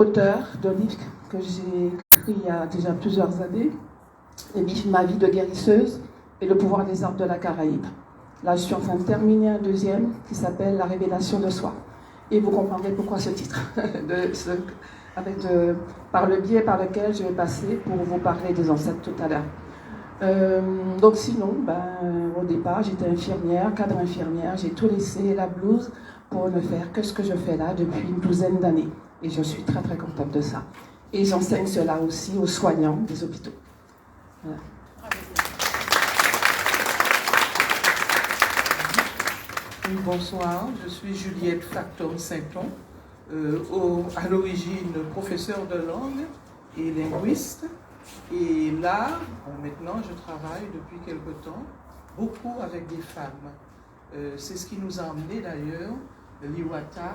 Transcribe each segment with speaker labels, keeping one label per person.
Speaker 1: Auteur d'un livre que j'ai écrit il y a déjà plusieurs années, Ma vie de guérisseuse et le pouvoir des arbres de la Caraïbe. Là, je suis en train de terminer un deuxième qui s'appelle La révélation de soi. Et vous comprendrez pourquoi ce titre, par le biais par lequel je vais passer pour vous parler des ancêtres tout à l'heure. Donc sinon, au départ, j'étais infirmière, cadre infirmière, j'ai tout laissé, la blouse, pour ne faire que ce que je fais là depuis une douzaine d'années. Et je suis très très contente de ça. Et j'enseigne cela aussi aux soignants des hôpitaux. Voilà.
Speaker 2: Oui, bonsoir, je suis Juliette Facton-Sainton, à l'origine professeure de langue et linguiste. Et là, maintenant, je travaille depuis quelque temps beaucoup avec des femmes. C'est ce qui nous a emmené d'ailleurs, Liwata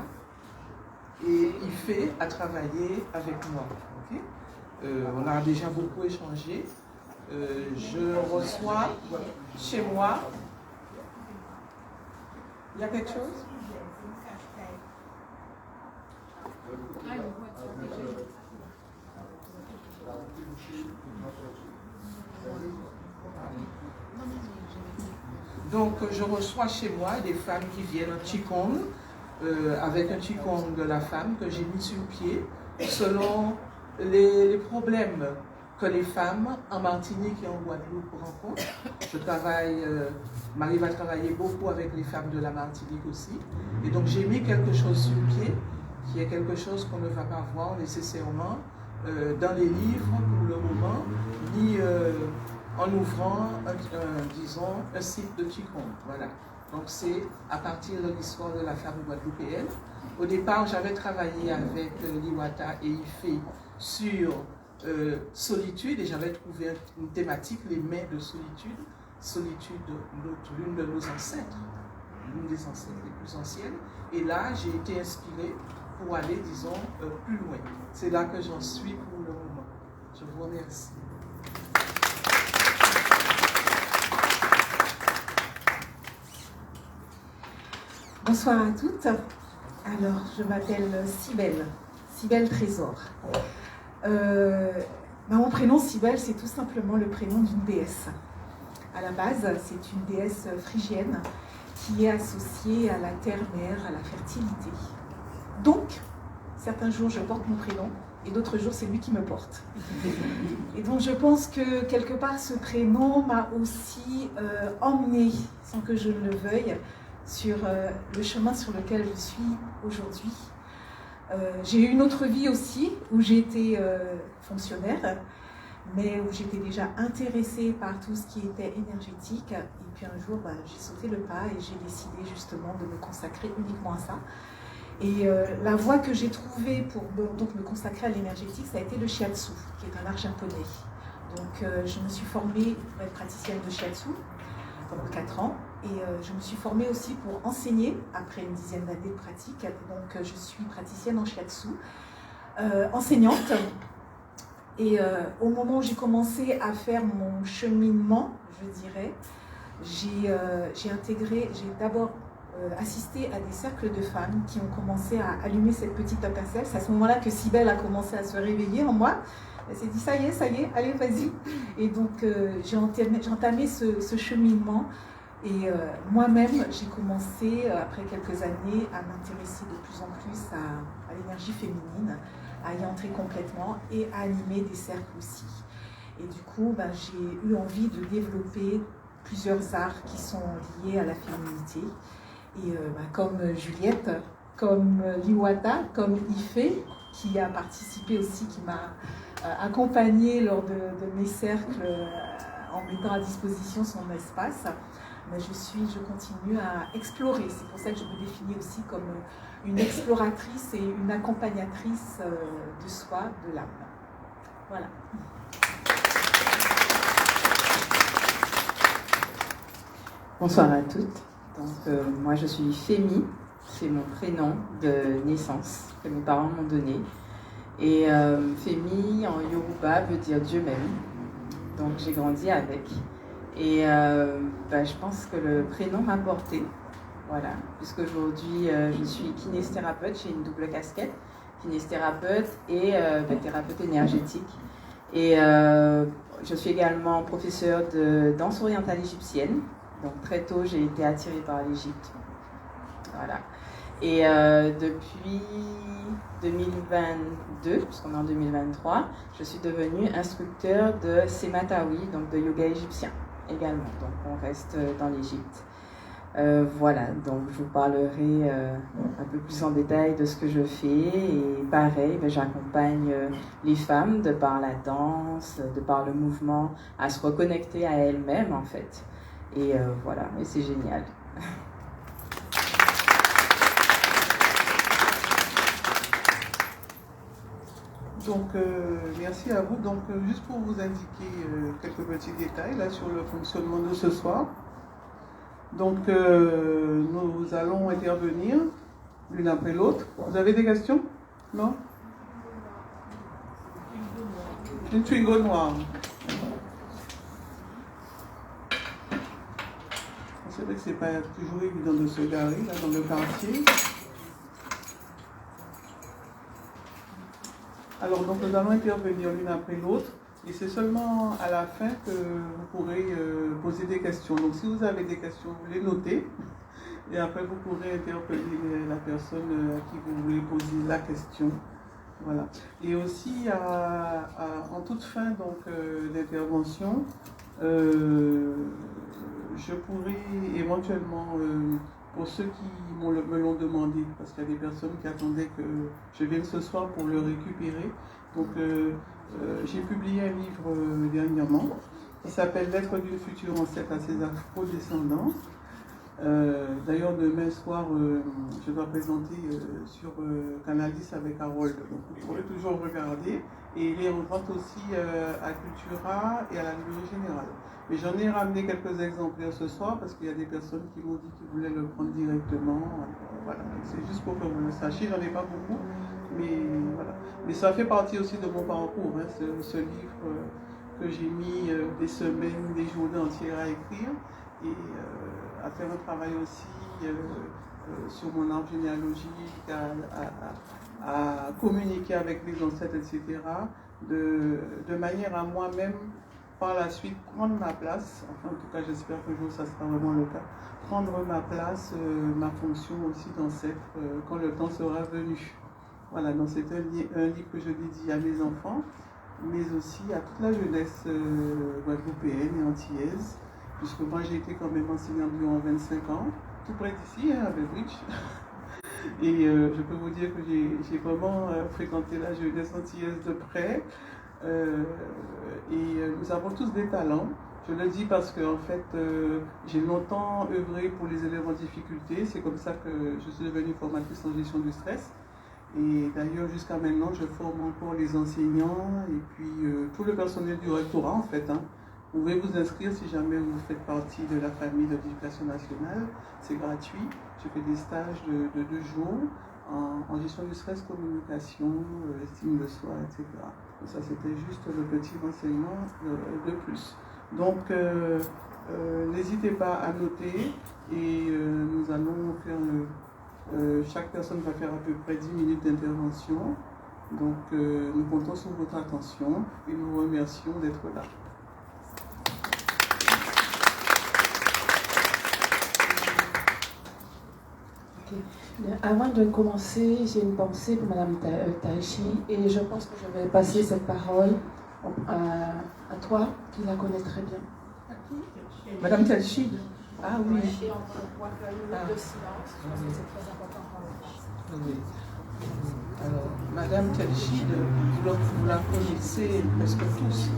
Speaker 2: et Ife, à travailler avec moi. Okay? On a déjà beaucoup échangé. Je reçois chez moi. Il y a quelque chose? Donc, je reçois chez moi des femmes qui viennent en Qigong, avec un Qigong de la femme que j'ai mis sur pied, selon les problèmes que les femmes en Martinique et en Guadeloupe rencontrent. M'arrive à travailler beaucoup avec les femmes de la Martinique aussi. Et donc j'ai mis quelque chose sur pied, qui est quelque chose qu'on ne va pas voir nécessairement dans les livres pour le moment, ni en ouvrant, un site de Qigong. Voilà. Donc c'est à partir de l'histoire de la femme guadeloupéenne. Au départ, j'avais travaillé avec Liwata et Ife sur solitude, et j'avais trouvé une thématique, les mains de solitude. Solitude, l'une de nos ancêtres, l'une des ancêtres les plus anciennes. Et là, j'ai été inspirée pour aller, disons, plus loin. C'est là que j'en suis pour le moment. Je vous remercie.
Speaker 3: Bonsoir à toutes. Alors, je m'appelle Cybèle Trésor. Mon prénom Cybèle, c'est tout simplement le prénom d'une déesse. À la base, c'est une déesse phrygienne qui est associée à la terre-mère, à la fertilité. Donc, certains jours, je porte mon prénom et d'autres jours, c'est lui qui me porte. Et donc, je pense que quelque part, ce prénom m'a aussi emmenée, sans que je ne le veuille, sur le chemin sur lequel je suis aujourd'hui. J'ai eu une autre vie aussi, où j'ai été fonctionnaire, mais où j'étais déjà intéressée par tout ce qui était énergétique. Et puis un jour, j'ai sauté le pas et j'ai décidé justement de me consacrer uniquement à ça. Et la voie que j'ai trouvée pour donc me consacrer à l'énergétique, ça a été le shiatsu, qui est un art japonais. Donc je me suis formée pour être praticienne de shiatsu pendant 4 ans. Et je me suis formée aussi pour enseigner après une dizaine d'années de pratique. Donc je suis praticienne en shiatsu, enseignante. Et au moment où j'ai commencé à faire mon cheminement, je dirais, j'ai d'abord assisté à des cercles de femmes qui ont commencé à allumer cette petite étincelle. C'est à ce moment-là que Cybèle a commencé à se réveiller en moi. Elle s'est dit, ça y est, allez, vas-y. Et donc j'ai entamé ce cheminement. Et moi-même, j'ai commencé, après quelques années, à m'intéresser de plus en plus à l'énergie féminine, à y entrer complètement et à animer des cercles aussi. Et du coup, j'ai eu envie de développer plusieurs arts qui sont liés à la féminité. Et comme Juliette, comme Liwata, comme Ife, qui a participé aussi, qui m'a accompagnée lors de mes cercles en mettant à disposition son espace, je continue à explorer. C'est pour ça que je me définis aussi comme une exploratrice et une accompagnatrice de soi, de l'âme. Voilà.
Speaker 4: Bonsoir à toutes. Donc, moi, je suis Femi. C'est mon prénom de naissance que mes parents m'ont donné. Et Femi, en Yoruba, veut dire Dieu m'aime. Donc, j'ai grandi avec. Et je pense que le prénom m'a portée, voilà, puisqu'aujourd'hui je suis kinésithérapeute, j'ai une double casquette, kinésithérapeute et thérapeute énergétique. Et je suis également professeure de danse orientale égyptienne. Donc très tôt, j'ai été attirée par l'Égypte. Voilà. Et depuis 2022, puisqu'on est en 2023, je suis devenue instructeur de Sematawi, donc de yoga égyptien également. Donc on reste dans l'Égypte. Voilà, donc je vous parlerai un peu plus en détail de ce que je fais. Et pareil, j'accompagne les femmes de par la danse, de par le mouvement, à se reconnecter à elles-mêmes en fait. Et voilà, et c'est génial.
Speaker 5: Donc, merci à vous. Donc, juste pour vous indiquer quelques petits détails là sur le fonctionnement de ce soir. Donc, nous allons intervenir l'une après l'autre. Vous avez des questions? Non? Une Twingo noire. C'est vrai que c'est pas toujours évident de se garer là dans le quartier. Alors, donc, nous allons intervenir l'une après l'autre. Et c'est seulement à la fin que vous pourrez poser des questions. Donc, si vous avez des questions, vous les notez. Et après, vous pourrez interpeller la personne à qui vous voulez poser la question. Voilà. Et aussi, en toute fin d'intervention, je pourrais éventuellement, pour ceux qui me l'ont demandé, parce qu'il y a des personnes qui attendaient que je vienne ce soir pour le récupérer. Donc, j'ai publié un livre dernièrement qui s'appelle Lettres d'une future ancêtre à ses afro-descendants. D'ailleurs, demain soir, je dois présenter sur Canal 10 avec Harold. Donc, vous pourrez toujours regarder. Et il est en vente aussi à Cultura et à la Librairie Générale. Mais j'en ai ramené quelques exemplaires ce soir parce qu'il y a des personnes qui m'ont dit qu'ils voulaient le prendre directement. Voilà, c'est juste pour que vous le sachiez. J'en ai pas beaucoup, mais voilà. Mais ça fait partie aussi de mon parcours, hein, ce livre que j'ai mis des semaines, des journées entières à écrire et à faire un travail aussi sur mon arbre généalogique, à communiquer avec les ancêtres, etc. De manière à moi-même, par la suite, prendre ma place, enfin en tout cas j'espère qu'un jour ça sera vraiment le cas, prendre ma place, ma fonction aussi d'ancêtre quand le temps sera venu. Voilà, donc c'est un livre que je dédie à mes enfants, mais aussi à toute la jeunesse guadeloupéenne et antillaise, puisque moi j'ai été quand même enseignante durant 25 ans, tout près d'ici, hein, à Belbridge. Et je peux vous dire que j'ai vraiment fréquenté la jeunesse antillaise de près. Et nous avons tous des talents. Je le dis parce que en fait, j'ai longtemps œuvré pour les élèves en difficulté. C'est comme ça que je suis devenue formatrice en gestion du stress. Et d'ailleurs, jusqu'à maintenant, je forme encore les enseignants et puis tout le personnel du rectorat en fait. Hein. Vous pouvez vous inscrire si jamais vous faites partie de la famille de l'éducation nationale. C'est gratuit. Je fais des stages de 2 jours en gestion du stress, communication, estime de soi, etc. Et ça, c'était juste le petit renseignement de plus. Donc, n'hésitez pas à noter et nous allons faire, chaque personne va faire à peu près 10 minutes d'intervention. Donc, nous comptons sur votre attention et nous vous remercions d'être là.
Speaker 1: Avant de commencer, j'ai une pensée pour Mme Taichi et je pense que je vais passer cette parole à toi, qui la connais très bien.
Speaker 2: Madame Taichi. Ah oui. Oui. Alors, Madame Taichi, vous la connaissez presque tous.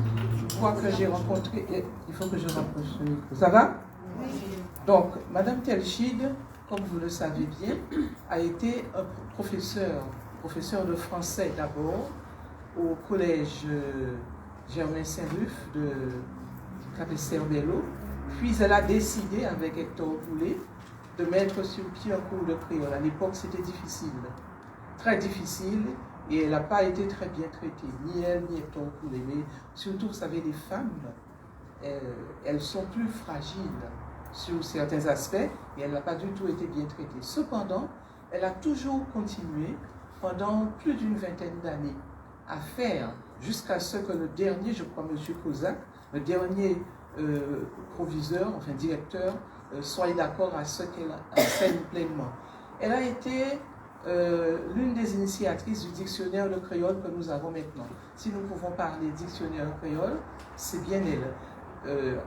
Speaker 2: Je crois que j'ai rencontré. Il faut que je rapproche le micro. Ça va? Oui. Donc, Madame Telchid, comme vous le savez bien, a été un professeur de français d'abord au collège Germain Saint-Ruf de Capesterre-Bello. Puis elle a décidé, avec Hector Poulet, de mettre sur pied un cours de créole. À l'époque, c'était difficile, très difficile, et elle n'a pas été très bien traitée, ni elle, ni Hector Poulet. Mais surtout, vous savez, les femmes, elles sont plus fragiles sur certains aspects, et elle n'a pas du tout été bien traitée. Cependant, elle a toujours continué pendant plus d'une vingtaine d'années à faire, jusqu'à ce que le dernier, je crois, M. Kozak, le dernier proviseur, enfin directeur, soit d'accord à ce qu'elle enseigne pleinement. Elle a été l'une des initiatrices du dictionnaire de créole que nous avons maintenant. Si nous pouvons parler dictionnaire créole, c'est bien elle.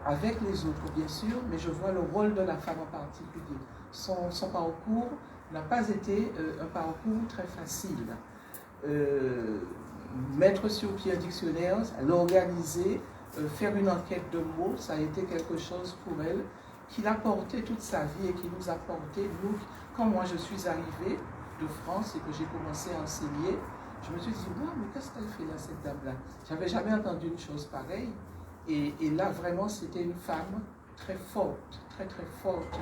Speaker 2: Avec les autres, bien sûr, mais je vois le rôle de la femme en particulier. Son parcours n'a pas été un parcours très facile. Mettre sur pied un dictionnaire, l'organiser, faire une enquête de mots, ça a été quelque chose pour elle qui l'a porté toute sa vie et qui nous a porté, nous, quand moi je suis arrivée de France et que j'ai commencé à enseigner, je me suis dit, wow, mais qu'est-ce qu'elle fait là, cette dame-là? J'avais jamais entendu une chose pareille. Et là, vraiment, c'était une femme très forte, très très forte,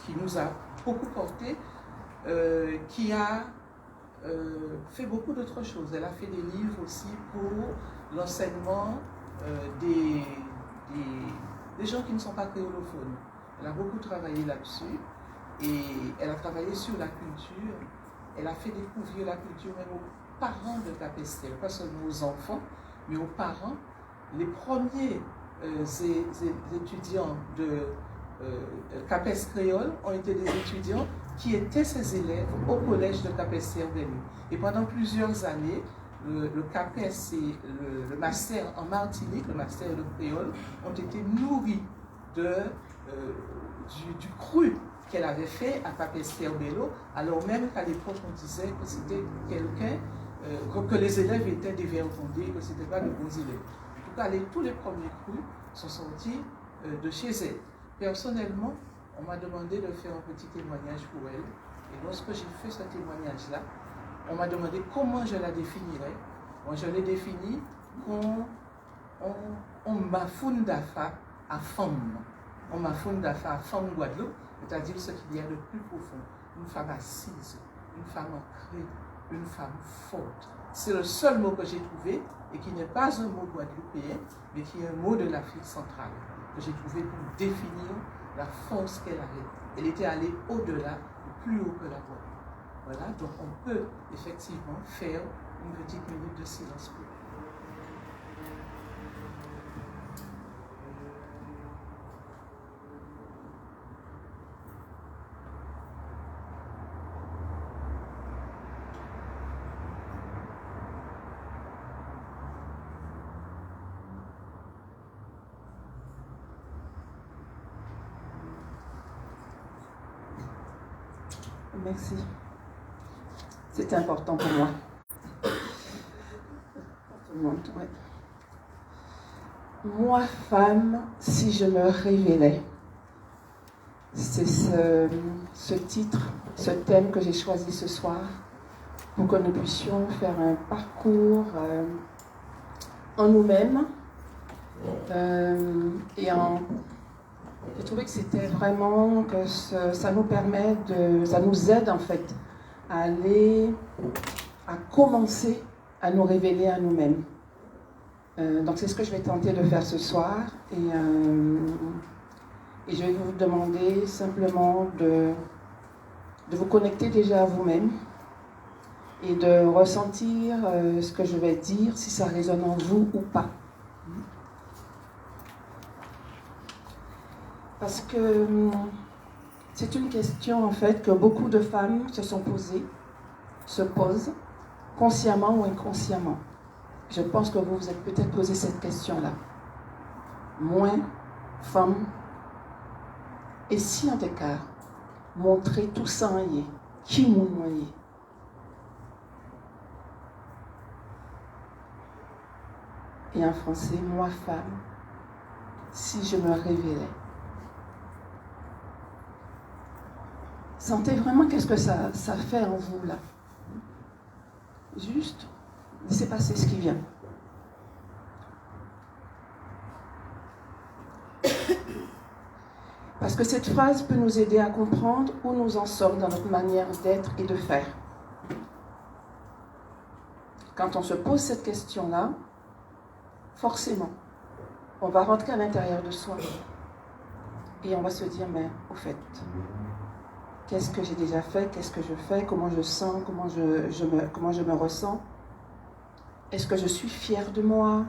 Speaker 2: qui nous a beaucoup porté, qui a fait beaucoup d'autres choses. Elle a fait des livres aussi pour l'enseignement des gens qui ne sont pas créolophones. Elle a beaucoup travaillé là-dessus et elle a travaillé sur la culture. Elle a fait découvrir la culture même aux parents de Capesterre, pas seulement aux enfants, mais aux parents. Les premiers étudiants de Capes créole ont été des étudiants qui étaient ses élèves au collège de Capesterre-Belle. Et pendant plusieurs années, le Capes et le master en Martinique, le master de créole, ont été nourris du cru qu'elle avait fait à Capesterre-Bello, alors même qu'à l'époque on disait que c'était quelqu'un, que les élèves étaient dévergondés, que ce n'était pas de bons élèves. En tout cas, tous les premiers crus sont sortis de chez elle. Personnellement, on m'a demandé de faire un petit témoignage pour elle. Et lorsque j'ai fait ce témoignage-là, on m'a demandé comment je la définirais. Moi, je l'ai définie comme on mafoun d'afa à femme. On mafoun d'afa à femme Guadeloupe, c'est-à-dire ce qu'il y a de plus profond. Une femme assise, une femme ancrée, une femme forte. C'est le seul mot que j'ai trouvé et qui n'est pas un mot guadeloupéen, mais qui est un mot de l'Afrique centrale, que j'ai trouvé pour définir la force qu'elle avait. Elle était allée au-delà, plus haut que la Guadeloupe. Voilà, donc on peut effectivement faire une petite minute de silence pour elle.
Speaker 1: Merci. C'était important pour moi. Ouais. Moi, femme, si je me révélais, c'est ce titre, ce thème que j'ai choisi ce soir pour que nous puissions faire un parcours en nous-mêmes et en... J'ai trouvé que c'était vraiment que ça nous permet ça nous aide en fait à commencer à nous révéler à nous-mêmes. Donc c'est ce que je vais tenter de faire ce soir et je vais vous demander simplement de vous connecter déjà à vous-même et de ressentir ce que je vais dire, si ça résonne en vous ou pas. Parce que c'est une question en fait que beaucoup de femmes se posent, consciemment ou inconsciemment. Je pense que vous vous êtes peut-être posé cette question-là. Moi, femme, et si en écart, montrer tout ça en y, qui m'ont noyé? Et en français, moi, femme, si je me révélais. Sentez vraiment qu'est-ce que ça fait en vous là. Juste, laissez passer ce qui vient. Parce que cette phrase peut nous aider à comprendre où nous en sommes dans notre manière d'être et de faire. Quand on se pose cette question-là, forcément, on va rentrer à l'intérieur de soi et on va se dire, mais au fait, Qu'est-ce que j'ai déjà fait? Qu'est-ce que je fais? Comment je sens? Comment je me ressens? Est-ce que je suis fière de moi?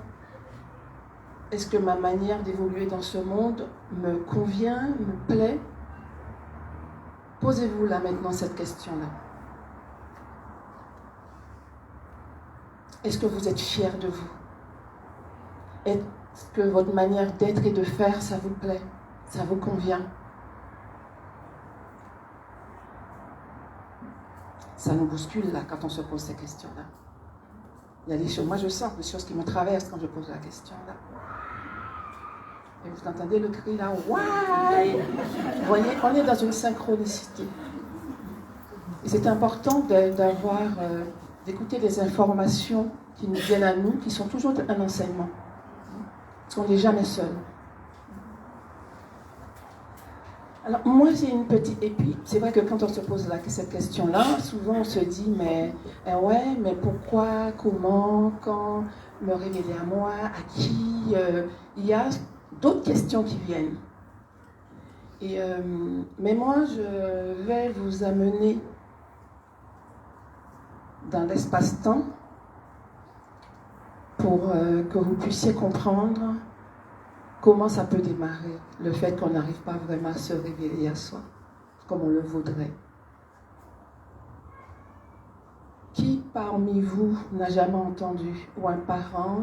Speaker 1: Est-ce que ma manière d'évoluer dans ce monde me convient, me plaît? Posez-vous là maintenant cette question-là. Est-ce que vous êtes fier de vous? Est-ce que votre manière d'être et de faire, ça vous plaît? Ça vous convient? Ça nous bouscule là quand on se pose ces questions-là. Il y a des choses, moi je sens des choses qui me traversent quand je pose la question là. Et vous entendez le cri là, why? Vous voyez, on est dans une synchronicité. Et c'est important d'écouter des informations qui nous viennent à nous, qui sont toujours un enseignement. Parce qu'on n'est jamais seul. Alors, moi, j'ai une petite... Et puis, c'est vrai que quand on se pose cette question-là, souvent on se dit, mais pourquoi, comment, quand, me révéler à moi, à qui? Il y a d'autres questions qui viennent. Mais moi, je vais vous amener dans l'espace-temps pour que vous puissiez comprendre comment ça peut démarrer, le fait qu'on n'arrive pas vraiment à se révéler à soi, comme on le voudrait. Qui parmi vous n'a jamais entendu, ou un parent,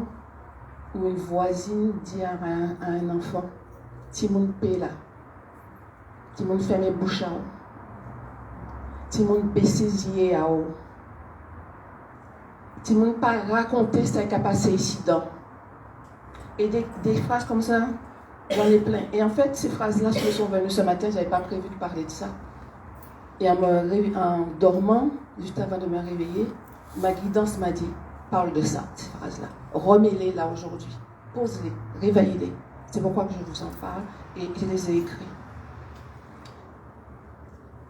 Speaker 1: ou une voisine dire à un enfant, « Timoun pela, Timoun fait mes bouches à eau, Timoun baisser à eau, Timoun pas raconter ce qui a passé ici dedans. » Et des phrases comme ça, j'en ai plein. Et en fait, ces phrases-là me sont venues ce matin, je n'avais pas prévu de parler de ça. Et en dormant, juste avant de me réveiller, ma guidance m'a dit, parle de ça, ces phrases-là. Remets-les là aujourd'hui. Pose-les, réveille-les. C'est pourquoi je vous en parle et je les ai écrits.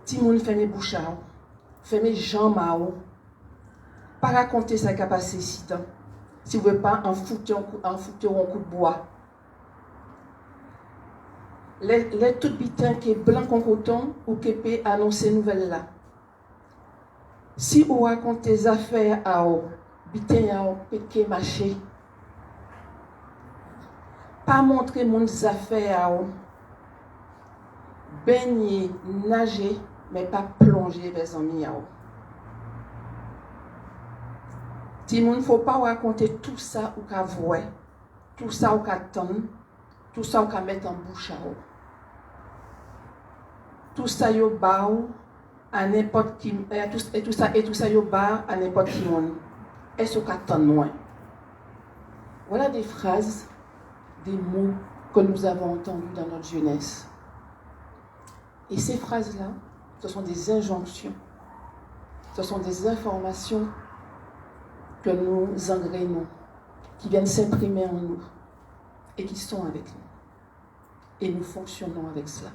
Speaker 1: Timoun fait mes bouches à eau, fait mes jambes à eau. Pas raconter ça qui a passé ici dedans. Si vous ne voulez pas en foutre un coup de bois. Les tout bitins qui est blanc comme coton ou qui peut annoncer nouvelle là. Si vous racontez des affaires à vous, bitin à vous, pété marché. Pas montrer mon affaires à vous. Baigner, nager, mais pas plonger les amis à vous. Il ne faut pas raconter tout ça ou qu'à voir, tout ça ou qu'à tendre, tout ça ou qu'à mettre en bouche à eau. Tout ça yo bar à n'importe qui, et tout ça yo bar à n'importe qui monde. Est-ce qu'à tendre moins? Voilà des phrases, des mots que nous avons entendus dans notre jeunesse. Et ces phrases-là, ce sont des injonctions, ce sont des informations que nous engrainons, qui viennent s'imprimer en nous et qui sont avec nous. Et nous fonctionnons avec cela.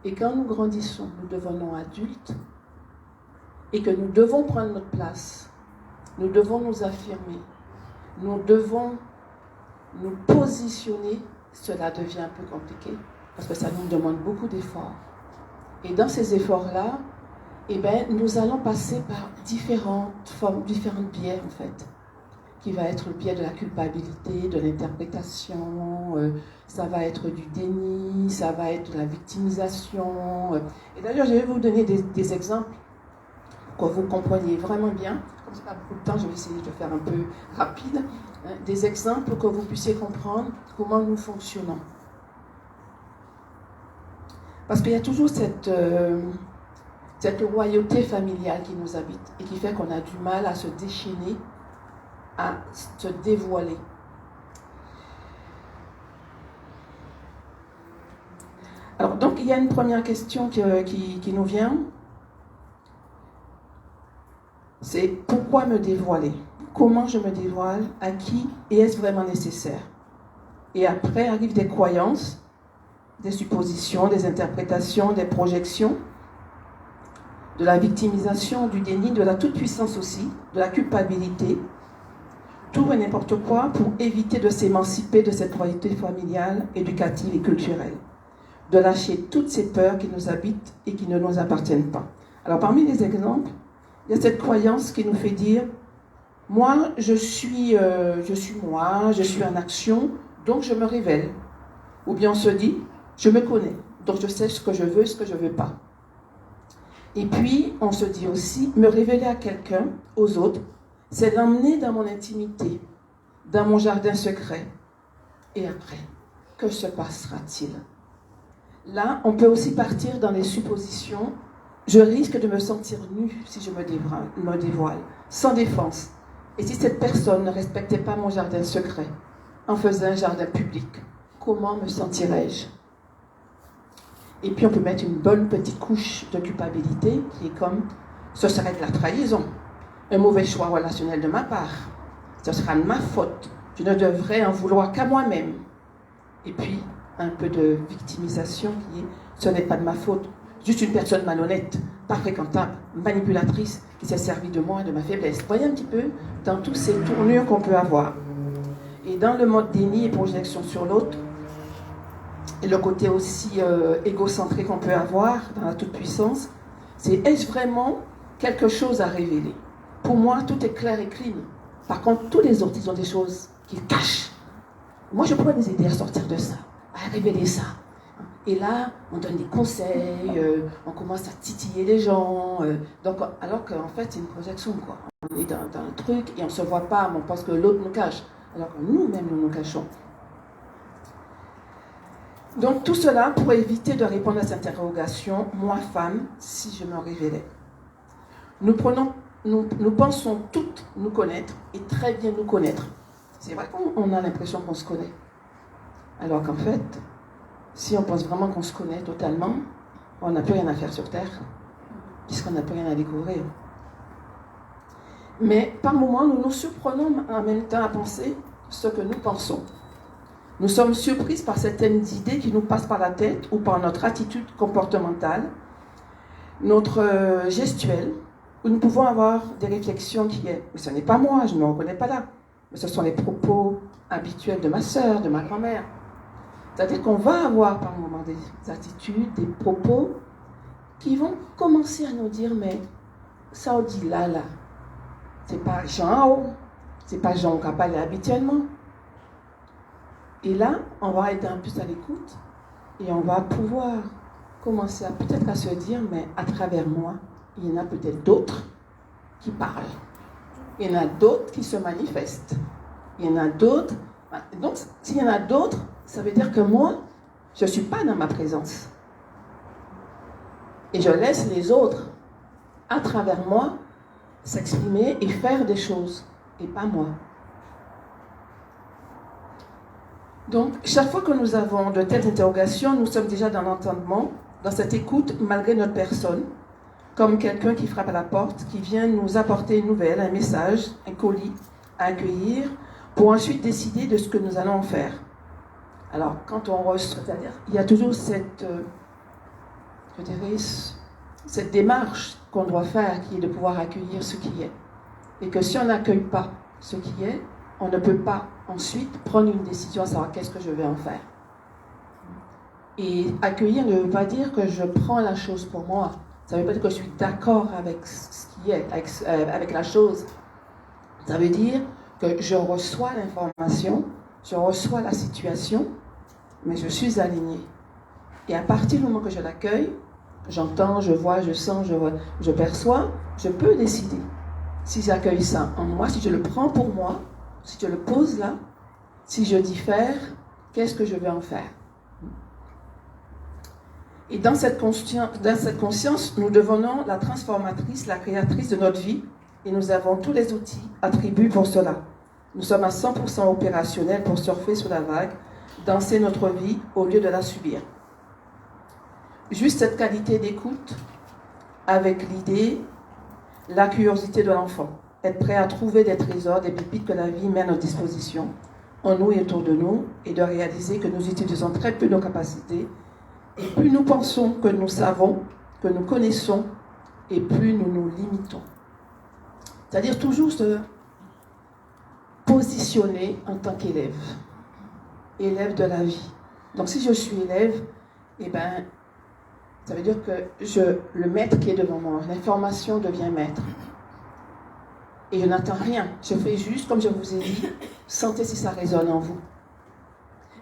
Speaker 1: Et quand nous grandissons, nous devenons adultes et que nous devons prendre notre place, nous devons nous affirmer, nous devons nous positionner, cela devient un peu compliqué parce que ça nous demande beaucoup d'efforts. Et dans ces efforts-là, nous allons passer par différentes formes, différents biais en fait, qui va être le biais de la culpabilité, de l'interprétation, ça va être du déni, ça va être de la victimisation. Et d'ailleurs, je vais vous donner des exemples pour que vous compreniez vraiment bien. Comme ça, pas beaucoup de temps, je vais essayer de faire un peu rapide. Des exemples pour que vous puissiez comprendre comment nous fonctionnons. Parce qu'il y a toujours cette royauté familiale qui nous habite et qui fait qu'on a du mal à se déchaîner, à se dévoiler. Alors, donc, il y a une première question qui nous vient. C'est pourquoi me dévoiler? Comment je me dévoile? À qui? Et est-ce vraiment nécessaire? Et après arrivent des croyances, des suppositions, des interprétations, des projections, de la victimisation, du déni, de la toute-puissance aussi, de la culpabilité, tout et n'importe quoi pour éviter de s'émanciper de cette royauté familiale, éducative et culturelle. de lâcher toutes ces peurs qui nous habitent et qui ne nous appartiennent pas. Alors parmi les exemples, il y a cette croyance qui nous fait dire « Moi, je suis moi, je suis en action, donc je me révèle. » Ou bien on se dit « Je me connais, donc je sais ce que je veux et ce que je ne veux pas. » Et puis, on se dit aussi « Me révéler à quelqu'un, aux autres, c'est l'emmener dans mon intimité, dans mon jardin secret. Et après, que se passera-t-il » Là, on peut aussi partir dans les suppositions. Je risque de me sentir nue si je me dévoile, sans défense. Et si cette personne ne respectait pas mon jardin secret, en faisant un jardin public, comment me sentirais-je? Et puis on peut mettre une bonne petite couche de culpabilité qui est comme, ce serait de la trahison, un mauvais choix relationnel de ma part, ce sera de ma faute, je ne devrais en vouloir qu'à moi-même. Et puis, un peu de victimisation qui est, ce n'est pas de ma faute, juste une personne malhonnête, pas fréquentable, manipulatrice, qui s'est servie de moi et de ma faiblesse. Voyez un petit peu dans toutes ces tournures qu'on peut avoir. Et dans le mode déni et projection sur l'autre, et le côté aussi égocentré qu'on peut avoir dans la toute-puissance, c'est est-ce vraiment quelque chose à révéler? Pour moi, tout est clair et clean. Par contre, tous les autres, ils ont des choses qu'ils cachent. Moi, je pourrais les aider à sortir de ça, à révéler ça. Et là, on donne des conseils, on commence à titiller les gens. Donc, alors qu'en fait, c'est une projection, quoi. On est dans le truc et on ne se voit pas, mais on pense que l'autre nous cache. Alors que nous-mêmes, nous nous cachons. Donc, tout cela pour éviter de répondre à cette interrogation, moi, femme, si je me révélais. Nous pensons toutes nous connaître et très bien nous connaître. C'est vrai qu'on a l'impression qu'on se connaît. Alors qu'en fait, si on pense vraiment qu'on se connaît totalement, on n'a plus rien à faire sur Terre, puisqu'on n'a plus rien à découvrir. Mais par moments, nous nous surprenons en même temps à penser ce que nous pensons. Nous sommes surprises par certaines idées qui nous passent par la tête ou par notre attitude comportementale, notre gestuelle, où nous pouvons avoir des réflexions qui est « mais ce n'est pas moi, je ne me reconnais pas là ». Mais ce sont les propos habituels de ma sœur, de ma grand-mère. C'est-à-dire qu'on va avoir par moments des attitudes, des propos qui vont commencer à nous dire « mais ça on dit là, c'est pas Jean, c'est pas Jean qui a parlé habituellement ». Et là, on va être un peu à l'écoute et on va pouvoir commencer peut-être à se dire « mais à travers moi, il y en a peut-être d'autres qui parlent. Il y en a d'autres qui se manifestent. Il y en a d'autres. » Donc, s'il y en a d'autres, ça veut dire que moi, je ne suis pas dans ma présence. Et je laisse les autres, à travers moi, s'exprimer et faire des choses, et pas moi. Donc, chaque fois que nous avons de telles interrogations, nous sommes déjà dans l'entendement, dans cette écoute, malgré notre personne, comme quelqu'un qui frappe à la porte, qui vient nous apporter une nouvelle, un message, un colis à accueillir, pour ensuite décider de ce que nous allons en faire. Alors, quand on reçoit, c'est-à-dire, il y a toujours cette démarche qu'on doit faire, qui est de pouvoir accueillir ce qui est. Et que si on n'accueille pas ce qui est, on ne peut pas ensuite prendre une décision à savoir qu'est-ce que je vais en faire. Et accueillir ne veut pas dire que je prends la chose pour moi. Ça ne veut pas dire que je suis d'accord avec ce qui est, avec la chose. Ça veut dire que je reçois l'information, je reçois la situation, mais je suis alignée. Et à partir du moment que je l'accueille, j'entends, je vois, je sens, je perçois, je peux décider si j'accueille ça en moi, si je le prends pour moi, si je le pose là, si je diffère, qu'est-ce que je vais en faire? Et dans cette conscience, nous devenons la transformatrice, la créatrice de notre vie, et nous avons tous les outils, attributs pour cela. Nous sommes à 100% opérationnels pour surfer sur la vague, danser notre vie au lieu de la subir. Juste cette qualité d'écoute, avec l'idée, la curiosité de l'enfant, être prêt à trouver des trésors, des pépites que la vie met à notre disposition, en nous et autour de nous, et de réaliser que nous utilisons très peu nos capacités, et plus nous pensons que nous savons, que nous connaissons, et plus nous nous limitons. C'est-à-dire toujours se positionner en tant qu'élève, élève de la vie. Donc si je suis élève, eh bien, ça veut dire que le maître qui est devant moi, l'information devient maître. Et je n'attends rien. Je fais juste, comme je vous ai dit, sentez si ça résonne en vous.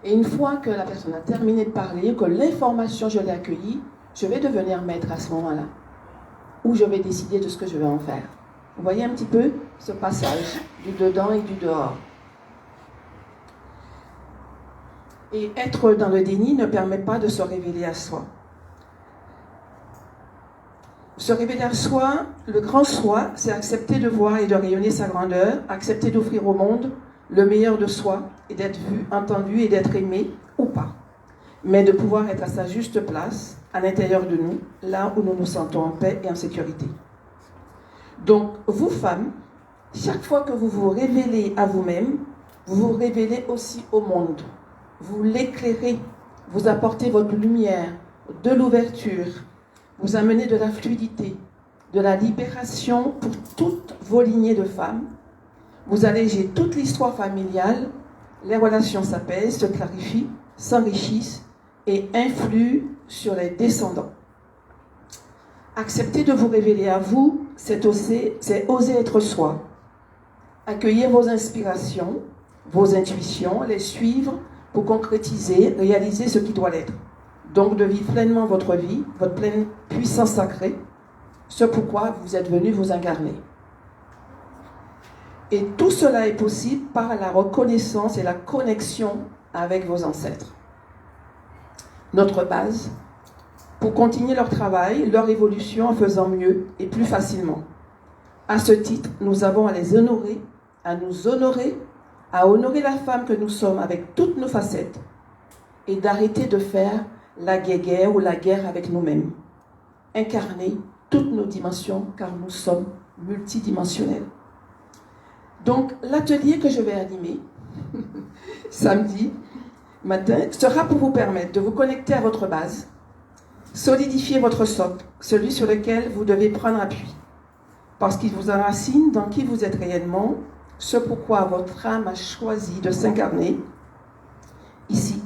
Speaker 1: Et une fois que la personne a terminé de parler, que l'information, je l'ai accueillie, je vais devenir maître à ce moment-là. Ou je vais décider de ce que je vais en faire. Vous voyez un petit peu ce passage du dedans et du dehors. Et être dans le déni ne permet pas de se révéler à soi. Se révéler à soi, le grand soi, c'est accepter de voir et de rayonner sa grandeur, accepter d'offrir au monde le meilleur de soi et d'être vu, entendu et d'être aimé ou pas. Mais de pouvoir être à sa juste place, à l'intérieur de nous, là où nous nous sentons en paix et en sécurité. Donc, vous femmes, chaque fois que vous vous révélez à vous-même, vous vous révélez aussi au monde. Vous l'éclairez, vous apportez votre lumière, de l'ouverture, vous amenez de la fluidité, de la libération pour toutes vos lignées de femmes. Vous allégez toute l'histoire familiale, les relations s'apaisent, se clarifient, s'enrichissent et influent sur les descendants. Accepter de vous révéler à vous, c'est oser être soi. Accueillir vos inspirations, vos intuitions, les suivre pour concrétiser, réaliser ce qui doit l'être. Donc de vivre pleinement votre vie, votre pleine puissance sacrée, ce pourquoi vous êtes venu vous incarner. Et tout cela est possible par la reconnaissance et la connexion avec vos ancêtres. Notre base, pour continuer leur travail, leur évolution en faisant mieux et plus facilement. À ce titre, nous avons à les honorer, à nous honorer, à honorer la femme que nous sommes avec toutes nos facettes et d'arrêter de faire la guéguerre ou la guerre avec nous-mêmes. Incarner toutes nos dimensions car nous sommes multidimensionnels. Donc, l'atelier que je vais animer samedi matin sera pour vous permettre de vous connecter à votre base, solidifier votre socle, celui sur lequel vous devez prendre appui, parce qu'il vous enracine dans qui vous êtes réellement, ce pourquoi votre âme a choisi de s'incarner ici,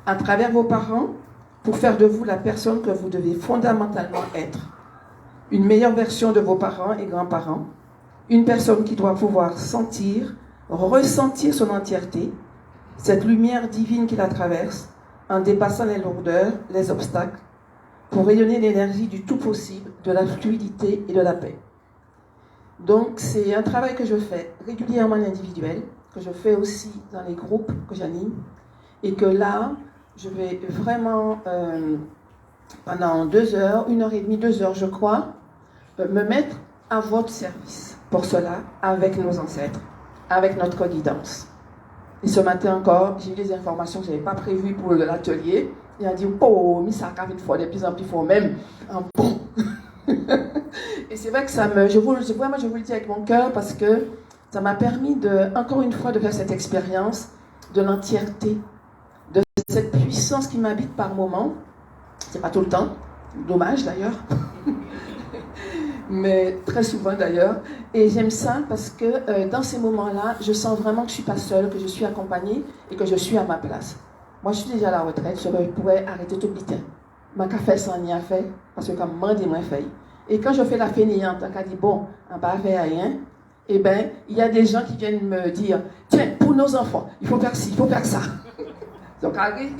Speaker 1: à travers vos parents, pour faire de vous la personne que vous devez fondamentalement être. Une meilleure version de vos parents et grands-parents, une personne qui doit pouvoir sentir, ressentir son entièreté, cette lumière divine qui la traverse, en dépassant les lourdeurs, les obstacles, pour rayonner l'énergie du tout possible, de la fluidité et de la paix. Donc c'est un travail que je fais régulièrement en individuel, que je fais aussi dans les groupes que j'anime, et que là, je vais vraiment, pendant 2 heures, 1h30, 2 heures je crois, me mettre à votre service. Pour cela, avec nos ancêtres, avec notre guidance. Et ce matin encore, j'ai eu des informations que je n'avais pas prévues pour l'atelier. Il a dit, oh, mais ça arrive une fois, de plus en plus fort même. Bon. Et c'est vrai que je vous le dis avec mon cœur parce que ça m'a permis encore une fois de faire cette expérience de l'entièreté, de cette puissance qui m'habite par moments. C'est pas tout le temps, dommage d'ailleurs. Mais très souvent d'ailleurs. Et j'aime ça parce que dans ces moments-là, je sens vraiment que je ne suis pas seule, que je suis accompagnée et que je suis à ma place. Moi, je suis déjà à la retraite, je pourrais arrêter tout vite. Ma café sans n'y a fait, parce que comme moi, je m'en fait. Et quand je fais la fainéante, quand je dis, bon, on ne va faire rien, eh bien, il y a des gens qui viennent me dire, tiens, pour nos enfants, il faut faire ci, il faut faire ça. Donc, allez.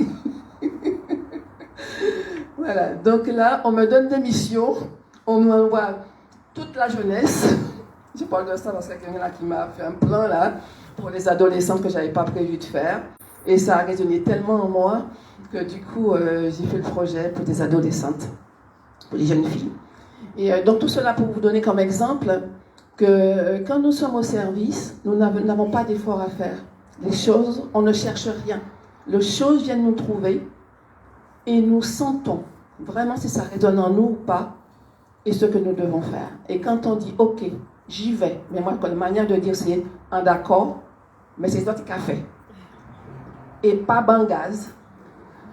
Speaker 1: Voilà, donc là, on me donne des missions, on m'envoie toute la jeunesse. Je parle de ça parce qu'il y a quelqu'un là qui m'a fait un plan là pour les adolescentes que je n'avais pas prévu de faire. Et ça a résonné tellement en moi que du coup, j'ai fait le projet pour des adolescentes, pour les jeunes filles. Et donc tout cela pour vous donner comme exemple que quand nous sommes au service, nous n'avons pas d'effort à faire. Les choses, on ne cherche rien. Les choses viennent nous trouver et nous sentons vraiment si ça résonne en nous ou pas et ce que nous devons faire. Et quand on dit « Ok, j'y vais », mais moi, la manière de dire c'est « En d'accord, mais c'est ça qui a fait ». Et pas bangaz,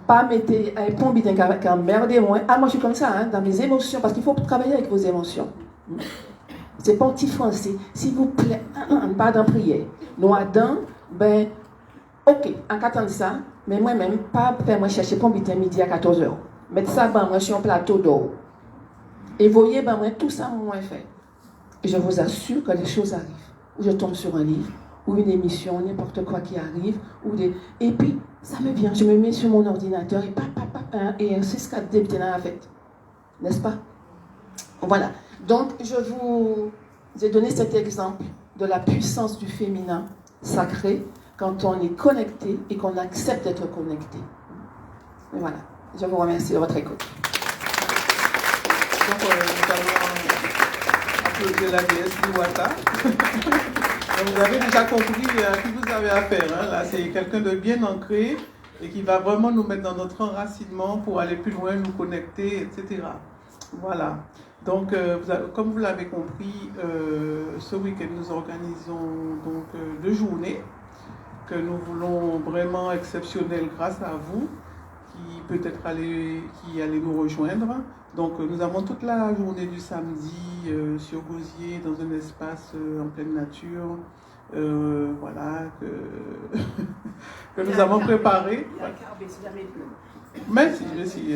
Speaker 1: pas mettre un pompe qui emmerdez-moi. Ah, moi je suis comme ça, hein, dans mes émotions, parce qu'il faut travailler avec vos émotions. C'est pas un petit français. S'il vous plaît, pas d'en prière. Nous, Adam, ben, ok, en 4 ans de ça, mais moi-même, pas faire moi chercher pompe midi à 14h. mettre ça ben, moi, sur un plateau d'eau. Et voyez, ben, moi, tout ça, moi, fait. Et je vous assure que les choses arrivent. Ou je tombe sur un livre, ou une émission, n'importe quoi qui arrive, et puis, ça me vient, je me mets sur mon ordinateur, et c'est ce qu'a débuté là, en fait. N'est-ce pas? Voilà. Donc, je vous ai donné cet exemple de la puissance du féminin sacré quand on est connecté et qu'on accepte d'être connecté. Et voilà. Je vous remercie de votre écoute.
Speaker 5: Donc, nous allons applaudir la déesse Liwata. Vous avez déjà compris à qui vous avez affaire. Hein. Là, c'est quelqu'un de bien ancré et qui va vraiment nous mettre dans notre enracinement pour aller plus loin, nous connecter, etc. Voilà. Donc, comme vous l'avez compris, ce week-end, nous organisons donc 2 journées que nous voulons vraiment exceptionnelles grâce à vous, qui allez nous rejoindre. Donc, nous avons toute la journée du samedi sur Gosier, dans un espace en pleine nature, voilà, que nous avons préparé. Merci,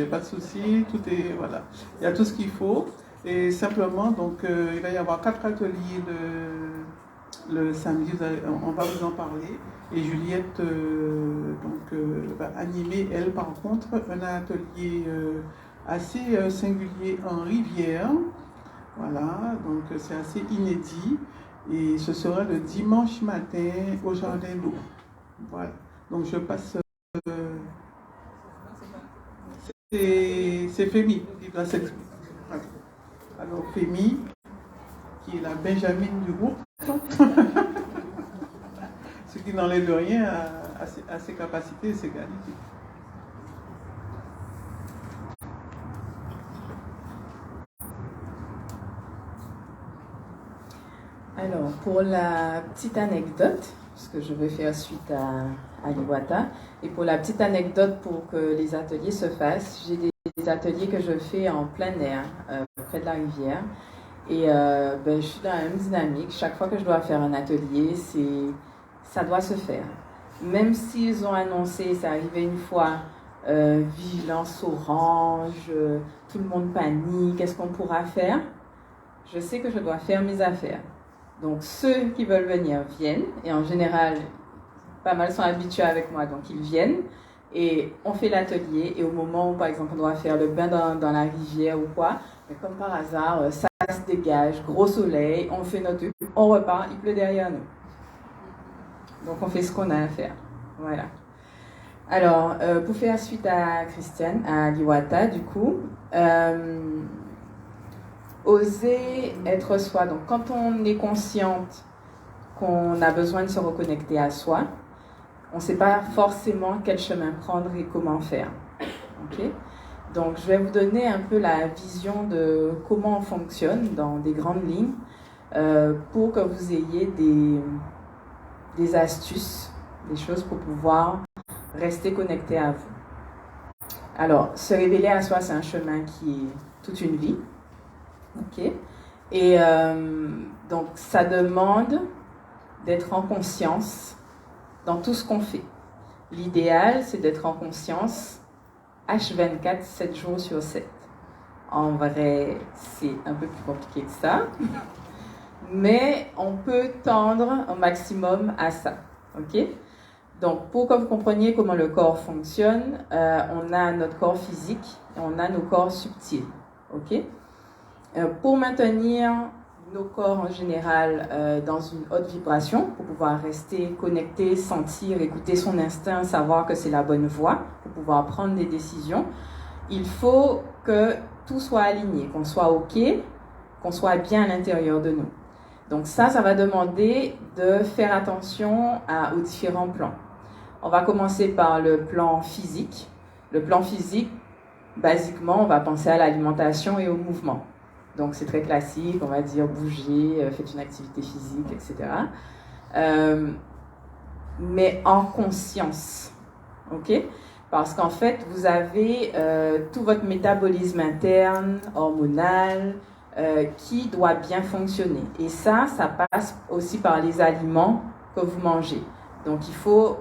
Speaker 5: pas de souci, tout est, voilà, il y a tout ce qu'il faut. Et simplement, donc, il va y avoir 4 ateliers le samedi, on va vous en parler. Et Juliette va animer, elle, par contre, un atelier assez singulier en rivière. Voilà, donc c'est assez inédit. Et ce sera le dimanche matin au Jardin d'eau. Voilà, donc je passe... c'est Fémi qui doit s'expliquer. Voilà. Alors Fémi, qui est la Benjamin du groupe, ce qui n'enlève rien à ses capacités et ses qualités.
Speaker 4: Alors, pour la petite anecdote, parce que je vais faire suite à Liwata, et pour la petite anecdote pour que les ateliers se fassent, j'ai des ateliers que je fais en plein air, près de la rivière. Et je suis dans la même dynamique. Chaque fois que je dois faire un atelier, ça doit se faire. Même s'ils ont annoncé, c'est arrivé une fois, vigilance orange, tout le monde panique, qu'est-ce qu'on pourra faire? Je sais que je dois faire mes affaires. Donc ceux qui veulent venir viennent, et en général, pas mal sont habitués avec moi, donc ils viennent, et on fait l'atelier, et au moment où, par exemple, on doit faire le bain dans la rivière ou quoi, mais comme par hasard, ça se dégage, gros soleil, on fait notre truc, on repart, il pleut derrière nous. Donc on fait ce qu'on a à faire. Voilà. Alors, pour faire suite à Christiane, à Liwata, du coup, oser être soi. Donc quand on est consciente qu'on a besoin de se reconnecter à soi, on ne sait pas forcément quel chemin prendre et comment faire. Okay? Donc je vais vous donner un peu la vision de comment on fonctionne dans des grandes lignes pour que vous ayez des astuces, des choses pour pouvoir rester connecté à vous. Alors, se révéler à soi, c'est un chemin qui est toute une vie. Okay. Et donc, ça demande d'être en conscience dans tout ce qu'on fait. L'idéal, c'est d'être en conscience H24, 7 jours sur 7. En vrai, c'est un peu plus compliqué que ça, mais on peut tendre au maximum à ça. Okay? Donc, pour que vous compreniez comment le corps fonctionne, on a notre corps physique et on a nos corps subtils. Okay? Pour maintenir nos corps en général dans une haute vibration, pour pouvoir rester connecté, sentir, écouter son instinct, savoir que c'est la bonne voie, pour pouvoir prendre des décisions, il faut que tout soit aligné, qu'on soit OK, qu'on soit bien à l'intérieur de nous. Donc ça va demander de faire attention aux différents plans. On va commencer par le plan physique. Le plan physique, basiquement, on va penser à l'alimentation et au mouvement. Donc c'est très classique, on va dire bouger, faites une activité physique, etc. Mais en conscience, ok? Parce qu'en fait, vous avez tout votre métabolisme interne, hormonal, qui doit bien fonctionner. Et ça passe aussi par les aliments que vous mangez. Donc il faut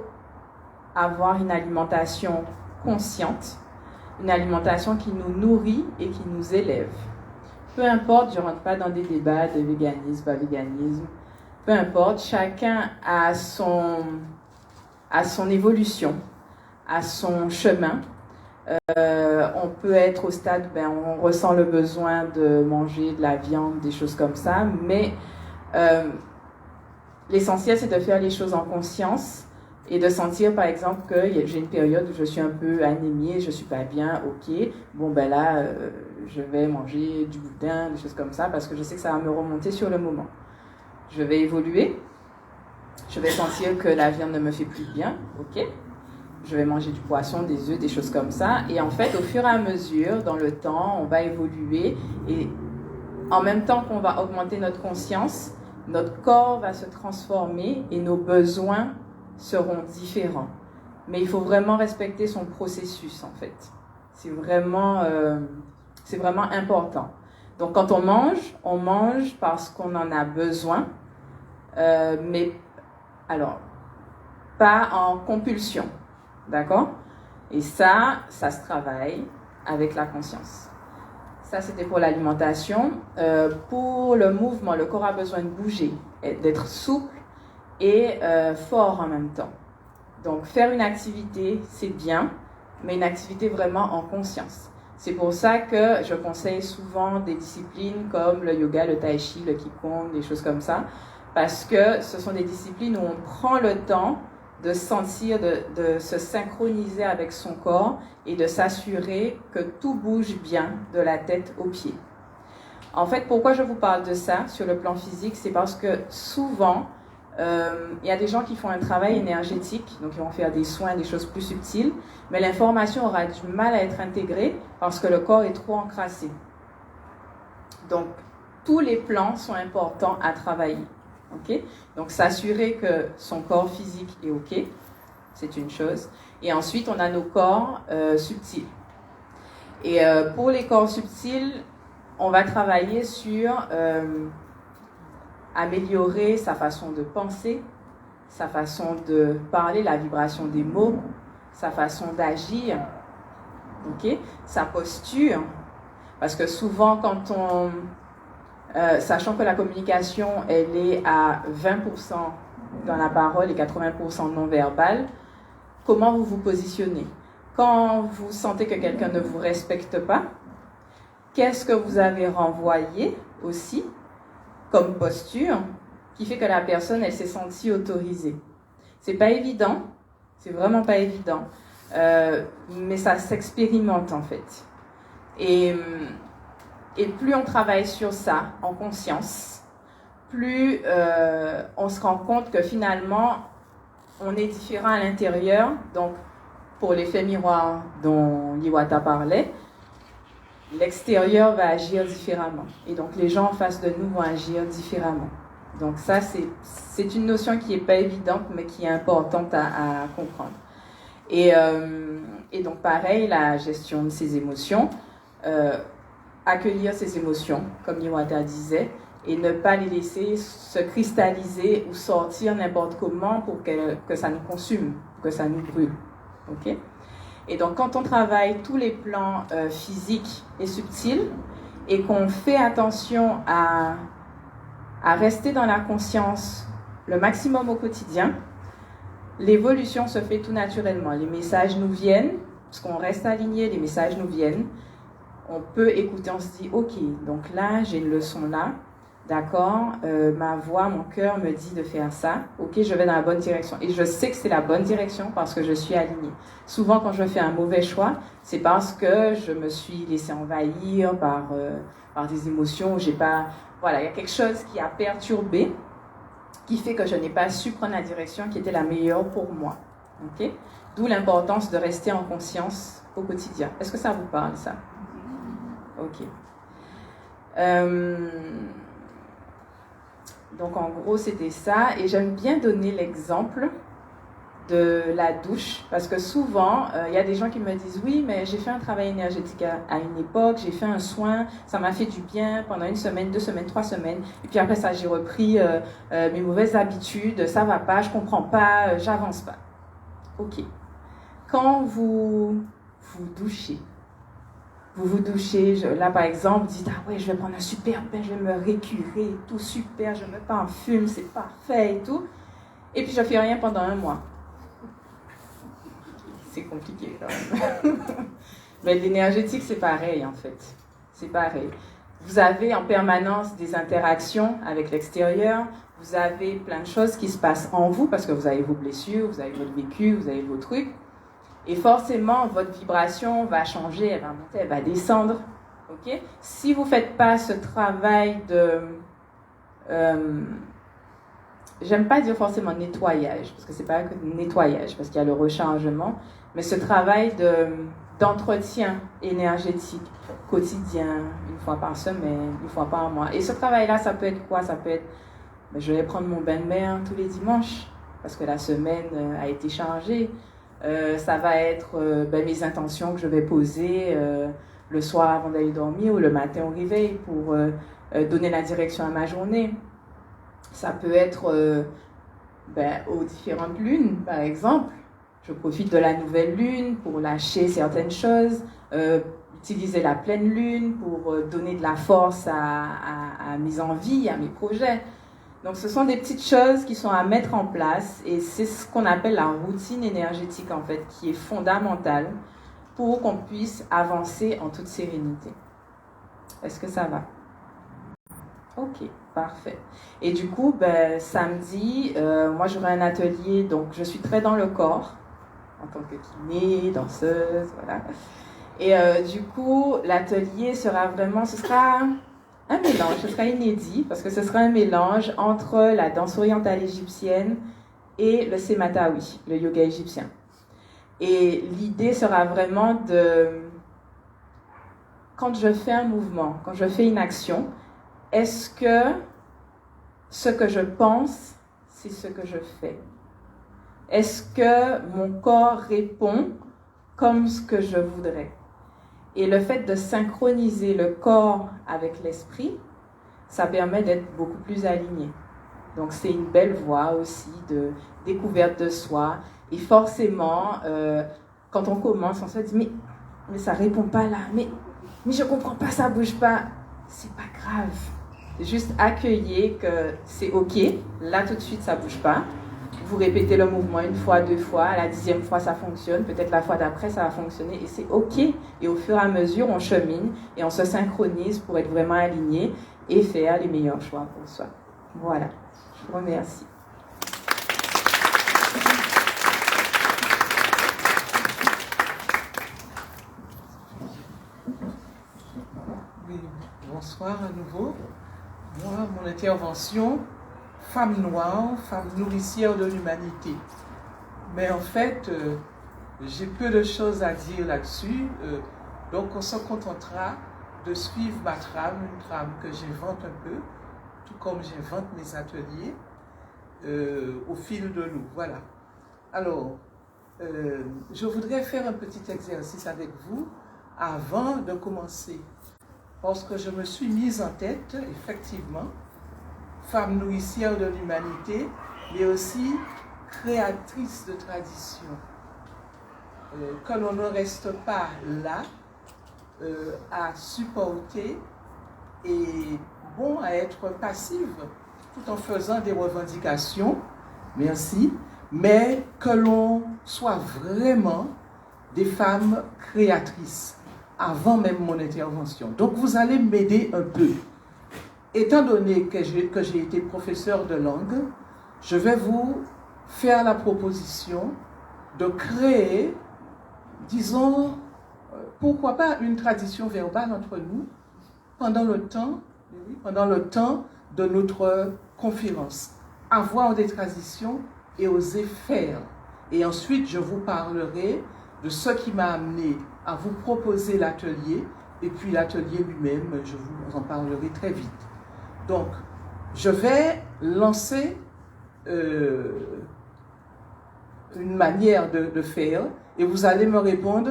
Speaker 4: avoir une alimentation consciente une alimentation qui nous nourrit et qui nous élève. Peu importe, je ne rentre pas dans des débats de véganisme, pas véganisme, peu importe, chacun a son évolution, a son chemin. On peut être au stade, on ressent le besoin de manger de la viande, des choses comme ça, mais l'essentiel, c'est de faire les choses en conscience et de sentir, par exemple, que j'ai une période où je suis un peu anémiée, je ne suis pas bien, ok, bon ben là, je vais manger du boudin, des choses comme ça, parce que je sais que ça va me remonter sur le moment. Je vais évoluer, je vais sentir que la viande ne me fait plus bien, ok, je vais manger du poisson, des œufs, des choses comme ça, et en fait, au fur et à mesure, dans le temps, on va évoluer, et en même temps qu'on va augmenter notre conscience, notre corps va se transformer et nos besoins seront différents. Mais il faut vraiment respecter son processus, en fait. C'est vraiment important. Donc, quand on mange parce qu'on en a besoin, mais alors, pas en compulsion, d'accord? Et ça se travaille avec la conscience. Ça, c'était pour l'alimentation. Pour le mouvement, le corps a besoin de bouger, d'être souple et fort en même temps. Donc, faire une activité, c'est bien, mais une activité vraiment en conscience. C'est pour ça que je conseille souvent des disciplines comme le yoga, le tai chi, le qigong, des choses comme ça, parce que ce sont des disciplines où on prend le temps de sentir, de se synchroniser avec son corps et de s'assurer que tout bouge bien de la tête aux pieds. En fait, pourquoi je vous parle de ça sur le plan physique, c'est parce que souvent, il y a des gens qui font un travail énergétique, donc ils vont faire des soins, des choses plus subtiles, mais l'information aura du mal à être intégrée parce que le corps est trop encrassé. Donc, tous les plans sont importants à travailler. Okay? Donc, s'assurer que son corps physique est OK, c'est une chose. Et ensuite, on a nos corps subtils. Et pour les corps subtils, on va travailler sur améliorer sa façon de penser, sa façon de parler, la vibration des mots, sa façon d'agir, okay? Sa posture. Parce que souvent, quand on... sachant que la communication, elle est à 20% dans la parole et 80% non verbal, comment vous vous positionnez? Quand vous sentez que quelqu'un ne vous respecte pas, qu'est-ce que vous avez renvoyé aussi comme posture qui fait que la personne, elle s'est sentie autorisée? C'est pas évident, c'est vraiment pas évident, mais ça s'expérimente en fait. Et plus on travaille sur ça en conscience, plus on se rend compte que finalement, on est différent à l'intérieur. Donc, pour l'effet miroir dont Liwata parlait, l'extérieur va agir différemment. Et donc, les gens en face de nous vont agir différemment. Donc, ça, c'est une notion qui n'est pas évidente, mais qui est importante à comprendre. Et donc, pareil, la gestion de ses émotions. Accueillir ses émotions, comme Liwata disait, et ne pas les laisser se cristalliser ou sortir n'importe comment pour que ça nous consume, que ça nous brûle. Okay? Et donc, quand on travaille tous les plans physiques et subtils et qu'on fait attention à rester dans la conscience le maximum au quotidien, l'évolution se fait tout naturellement. Les messages nous viennent, parce qu'on reste aligné, les messages nous viennent. On peut écouter, on se dit, ok, donc là, j'ai une leçon là, d'accord, ma voix, mon cœur me dit de faire ça, ok, je vais dans la bonne direction. Et je sais que c'est la bonne direction parce que je suis alignée. Souvent, quand je fais un mauvais choix, c'est parce que je me suis laissée envahir par des émotions, j'ai pas... Voilà, il y a quelque chose qui a perturbé, qui fait que je n'ai pas su prendre la direction qui était la meilleure pour moi. Ok? D'où l'importance de rester en conscience au quotidien. Est-ce que ça vous parle, ça? Ok. Donc, en gros, c'était ça. Et j'aime bien donner l'exemple de la douche. Parce que souvent, il y a des gens qui me disent « Oui, mais j'ai fait un travail énergétique à une époque, j'ai fait un soin, ça m'a fait du bien pendant 1 semaine, 2 semaines, 3 semaines. Et puis après ça, j'ai repris mes mauvaises habitudes, ça va pas, je comprends pas, j'avance pas. » Ok. Quand vous douchez, vous vous douchez, là par exemple, vous dites, ah ouais, je vais prendre un super bain, je vais me récurer, tout super, je me parfume, c'est parfait et tout. Et puis je fais rien pendant 1 mois. C'est compliqué quand même. Mais l'énergétique, c'est pareil en fait. C'est pareil. Vous avez en permanence des interactions avec l'extérieur, vous avez plein de choses qui se passent en vous parce que vous avez vos blessures, vous avez votre vécu, vous avez vos trucs. Et forcément, votre vibration va changer, elle va monter, elle va descendre. Okay? Si vous ne faites pas ce travail de... j'aime pas dire forcément nettoyage, parce que c'est pas que nettoyage, parce qu'il y a le rechargement, mais ce travail d'entretien énergétique quotidien, 1 fois par semaine, 1 fois par mois. Et ce travail-là, ça peut être quoi? Ça peut être, je vais prendre mon bain de mer tous les dimanches, parce que la semaine a été chargée. Ça va être mes intentions que je vais poser le soir avant d'aller dormir ou le matin au réveil pour donner la direction à ma journée. Ça peut être aux différentes lunes, par exemple. Je profite de la nouvelle lune pour lâcher certaines choses, utiliser la pleine lune pour donner de la force à mes envies, à mes projets. Donc ce sont des petites choses qui sont à mettre en place et c'est ce qu'on appelle la routine énergétique en fait, qui est fondamentale pour qu'on puisse avancer en toute sérénité. Est-ce que ça va? Ok, parfait. Et du coup, samedi, moi j'aurai un atelier, donc je suis très dans le corps, en tant que kiné, danseuse, voilà. Et du coup, l'atelier sera vraiment, ce sera un mélange, ce sera inédit, parce que ce sera un mélange entre la danse orientale égyptienne et le Sematawi, le yoga égyptien. Et l'idée sera vraiment de, quand je fais un mouvement, quand je fais une action, est-ce que ce que je pense, c'est ce que je fais? Est-ce que mon corps répond comme ce que je voudrais? Et le fait de synchroniser le corps avec l'esprit, ça permet d'être beaucoup plus aligné. Donc c'est une belle voie aussi de découverte de soi. Et forcément, quand on commence, on se dit mais ça répond pas là, mais je comprends pas, ça bouge pas. C'est pas grave. Juste accueillir que c'est ok. Là tout de suite ça bouge pas. Vous répétez le mouvement 1 fois, 2 fois, à la 10e fois ça fonctionne, peut-être la fois d'après ça va fonctionner et c'est ok. Et au fur et à mesure on chemine et on se synchronise pour être vraiment aligné et faire les meilleurs choix pour soi. Voilà, je vous remercie.
Speaker 2: Oui, bonsoir à nouveau. Moi, mon intervention, femme noire, femme nourricière de l'humanité. Mais en fait, j'ai peu de choses à dire là-dessus, donc on se contentera de suivre ma trame, une trame que j'invente un peu, tout comme j'invente mes ateliers, au fil de l'eau. Voilà. Alors, je voudrais faire un petit exercice avec vous avant de commencer, parce que je me suis mise en tête, effectivement, femme nourricière de l'humanité, mais aussi créatrice de tradition. Que l'on ne reste pas là à supporter et bon à être passive tout en faisant des revendications, merci, mais que l'on soit vraiment des femmes créatrices avant même mon intervention. Donc vous allez m'aider un peu. Étant donné que j'ai été professeur de langue, je vais vous faire la proposition de créer, disons, pourquoi pas une tradition verbale entre nous pendant le temps de notre conférence. Avoir des traditions et oser faire. Et ensuite, je vous parlerai de ce qui m'a amené à vous proposer l'atelier, et puis l'atelier lui-même, je vous en parlerai très vite. Donc, je vais lancer une manière de faire et vous allez me répondre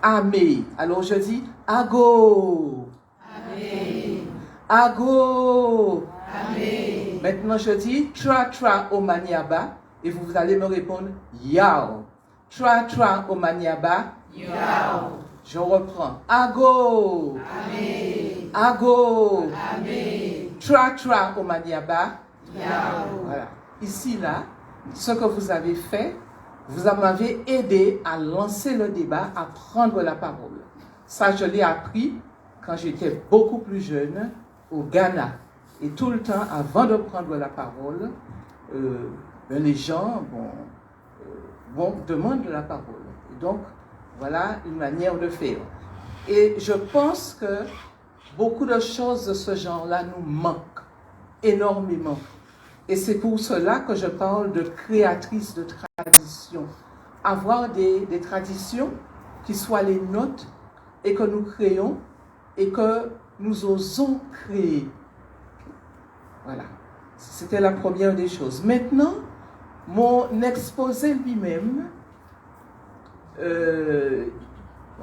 Speaker 2: Amé. Alors je dis Ago.
Speaker 6: Amé.
Speaker 2: Ago.
Speaker 6: Amé.
Speaker 2: Maintenant je dis Tra Tra Omaniaba et vous allez me répondre Yao. Tra Tra Omaniaba,
Speaker 6: Yao.
Speaker 2: Je reprends. Ago.
Speaker 6: Amen.
Speaker 2: Ago.
Speaker 6: Amen.
Speaker 2: Tra tra au maniaba.
Speaker 6: Yao.
Speaker 2: Voilà. Ici, là, ce que vous avez fait, vous m'avez aidé à lancer le débat, à prendre la parole. Ça, je l'ai appris quand j'étais beaucoup plus jeune au Ghana. Et tout le temps, avant de prendre la parole, les gens demandent la parole. Et donc, voilà une manière de faire. Et je pense que beaucoup de choses de ce genre-là nous manquent énormément. Et c'est pour cela que je parle de créatrice de traditions. Avoir des traditions qui soient les nôtres et que nous créons et que nous osons créer. Voilà. C'était la première des choses. Maintenant, mon exposé lui-même,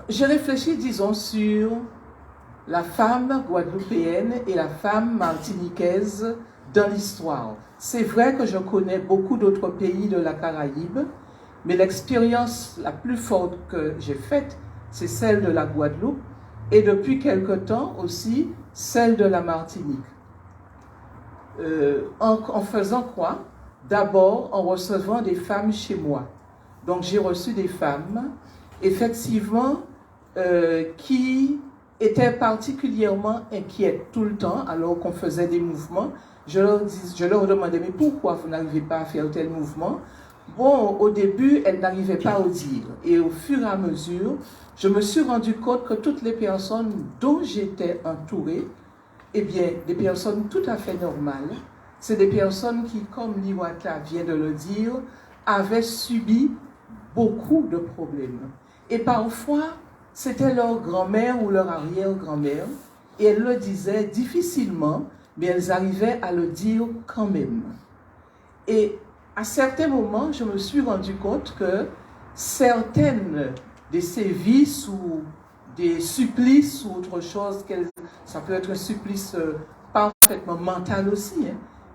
Speaker 2: j'ai réfléchi, disons, sur la femme guadeloupéenne et la femme martiniquaise dans l'histoire. C'est vrai que je connais beaucoup d'autres pays de la Caraïbe, mais l'expérience la plus forte que j'ai faite, c'est celle de la Guadeloupe et depuis quelque temps aussi celle de la Martinique. En faisant quoi? D'abord en recevant des femmes chez moi. Donc j'ai reçu des femmes, effectivement, qui étaient particulièrement inquiètes tout le temps alors qu'on faisait des mouvements. Je leur demandais, mais pourquoi vous n'arrivez pas à faire tel mouvement? Bon, au début, elles n'arrivaient pas à le dire. Et au fur et à mesure, je me suis rendu compte que toutes les personnes dont j'étais entourée, eh bien, des personnes tout à fait normales, c'est des personnes qui, comme Liwata vient de le dire, avaient subi beaucoup de problèmes. Et parfois, c'était leur grand-mère ou leur arrière-grand-mère, et elles le disaient difficilement, mais elles arrivaient à le dire quand même. Et à certains moments, je me suis rendu compte que certaines des sévices ou des supplices ou autre chose, ça peut être un supplice parfaitement mental aussi,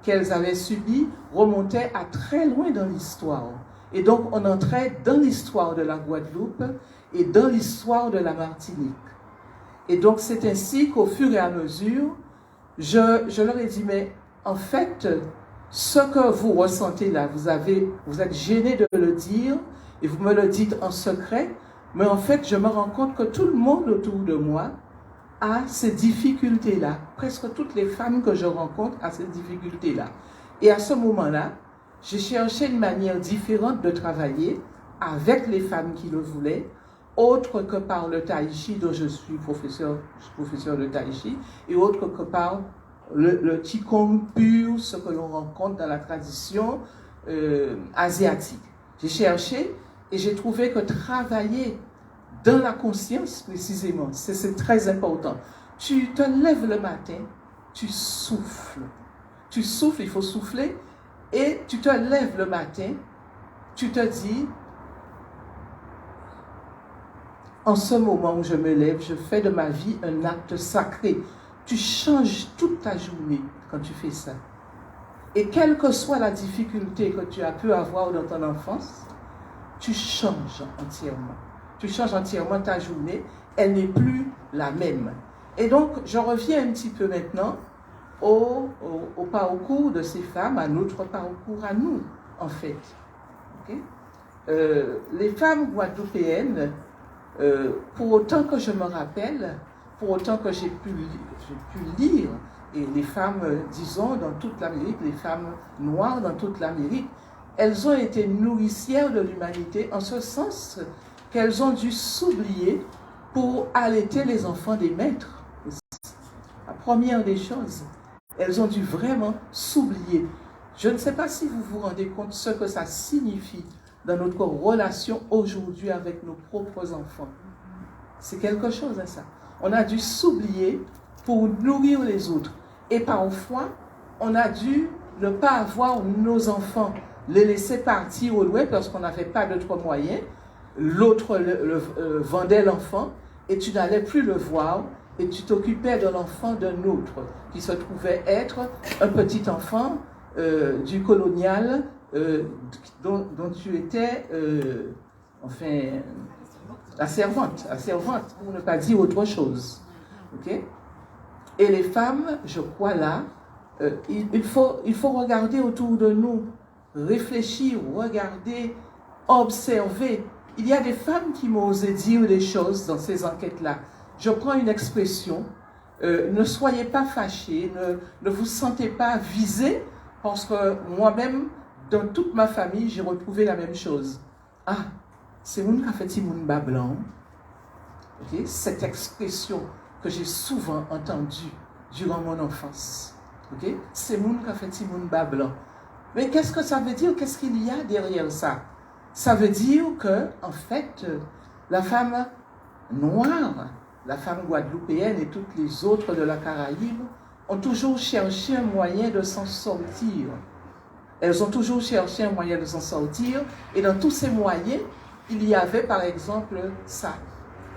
Speaker 2: qu'elles avaient subi, remontaient à très loin dans l'histoire. Et donc, on entrait dans l'histoire de la Guadeloupe et dans l'histoire de la Martinique. Et donc, c'est ainsi qu'au fur et à mesure, je leur ai dit, mais en fait, ce que vous ressentez là, vous êtes gêné de le dire et vous me le dites en secret, mais en fait, je me rends compte que tout le monde autour de moi a ces difficultés-là. Presque toutes les femmes que je rencontre ont ces difficultés-là. Et à ce moment-là, j'ai cherché une manière différente de travailler avec les femmes qui le voulaient, autre que par le tai chi, dont je suis professeur de tai chi, et autre que par le qigong pur, ce que l'on rencontre dans la tradition asiatique. J'ai cherché et j'ai trouvé que travailler dans la conscience, précisément, c'est très important. Tu te lèves le matin, tu souffles. Tu souffles, il faut souffler, et tu te lèves le matin, tu te dis, en ce moment où je me lève, je fais de ma vie un acte sacré. Tu changes toute ta journée quand tu fais ça. Et quelle que soit la difficulté que tu as pu avoir dans ton enfance, tu changes entièrement. Tu changes entièrement ta journée, elle n'est plus la même. Et donc, je reviens un petit peu maintenant au parcours de ces femmes, à notre parcours à nous, en fait. Okay? Les femmes guadeloupéennes, pour autant que je me rappelle, pour autant que j'ai pu lire, et les femmes, disons, dans toute l'Amérique, les femmes noires dans toute l'Amérique, elles ont été nourricières de l'humanité en ce sens qu'elles ont dû s'oublier pour allaiter les enfants des maîtres. La première des choses, elles ont dû vraiment s'oublier. Je ne sais pas si vous vous rendez compte ce que ça signifie dans notre relation aujourd'hui avec nos propres enfants. C'est quelque chose, hein, ça. On a dû s'oublier pour nourrir les autres. Et parfois, on a dû ne pas avoir nos enfants, les laisser partir au loin parce qu'on n'avait pas d'autres moyens. L'autre vendait l'enfant et tu n'allais plus le voir et tu t'occupais de l'enfant d'un autre qui se trouvait être un petit enfant du colonial dont tu étais, La servante, pour ne pas dire autre chose. Okay? Et les femmes, je crois là, il faut regarder autour de nous, réfléchir, regarder, observer. Il y a des femmes qui m'ont osé dire des choses dans ces enquêtes-là. Je prends une expression, ne soyez pas fâchés, ne vous sentez pas visés, parce que moi-même, dans toute ma famille, j'ai retrouvé la même chose. Ah, c'est moun qui a fait Timoun ba blanc. Okay? Cette expression que j'ai souvent entendue durant mon enfance. Okay? C'est moun qui a fait Timoun ba blanc. Mais qu'est-ce que ça veut dire? Qu'est-ce qu'il y a derrière ça? Ça veut dire que, en fait, la femme noire, la femme guadeloupéenne et toutes les autres de la Caraïbe ont toujours cherché un moyen de s'en sortir. Elles ont toujours cherché un moyen de s'en sortir, et dans tous ces moyens, il y avait par exemple ça.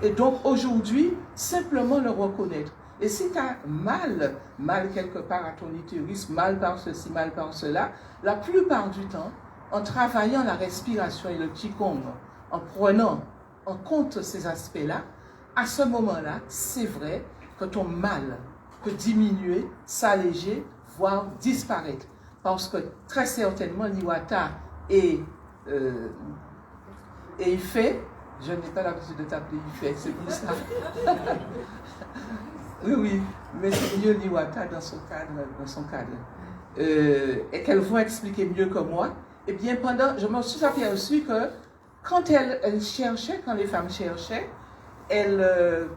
Speaker 2: Et donc aujourd'hui, simplement le reconnaître. Et si tu as mal quelque part à ton utérus, mal par ceci, mal par cela, la plupart du temps, en travaillant la respiration et le qigong, en prenant en compte ces aspects-là, à ce moment-là, c'est vrai que ton mal peut diminuer, s'alléger, voire disparaître. Parce que très certainement, l'Iwata et Ifé, je n'ai pas l'habitude de t'appeler Ifé, c'est pour ça. Oui, mais c'est mieux l'Iwata dans son cadre. Et qu'elles vont expliquer mieux que moi. Eh bien, je me suis aperçu que quand elles cherchaient, quand les femmes cherchaient, elles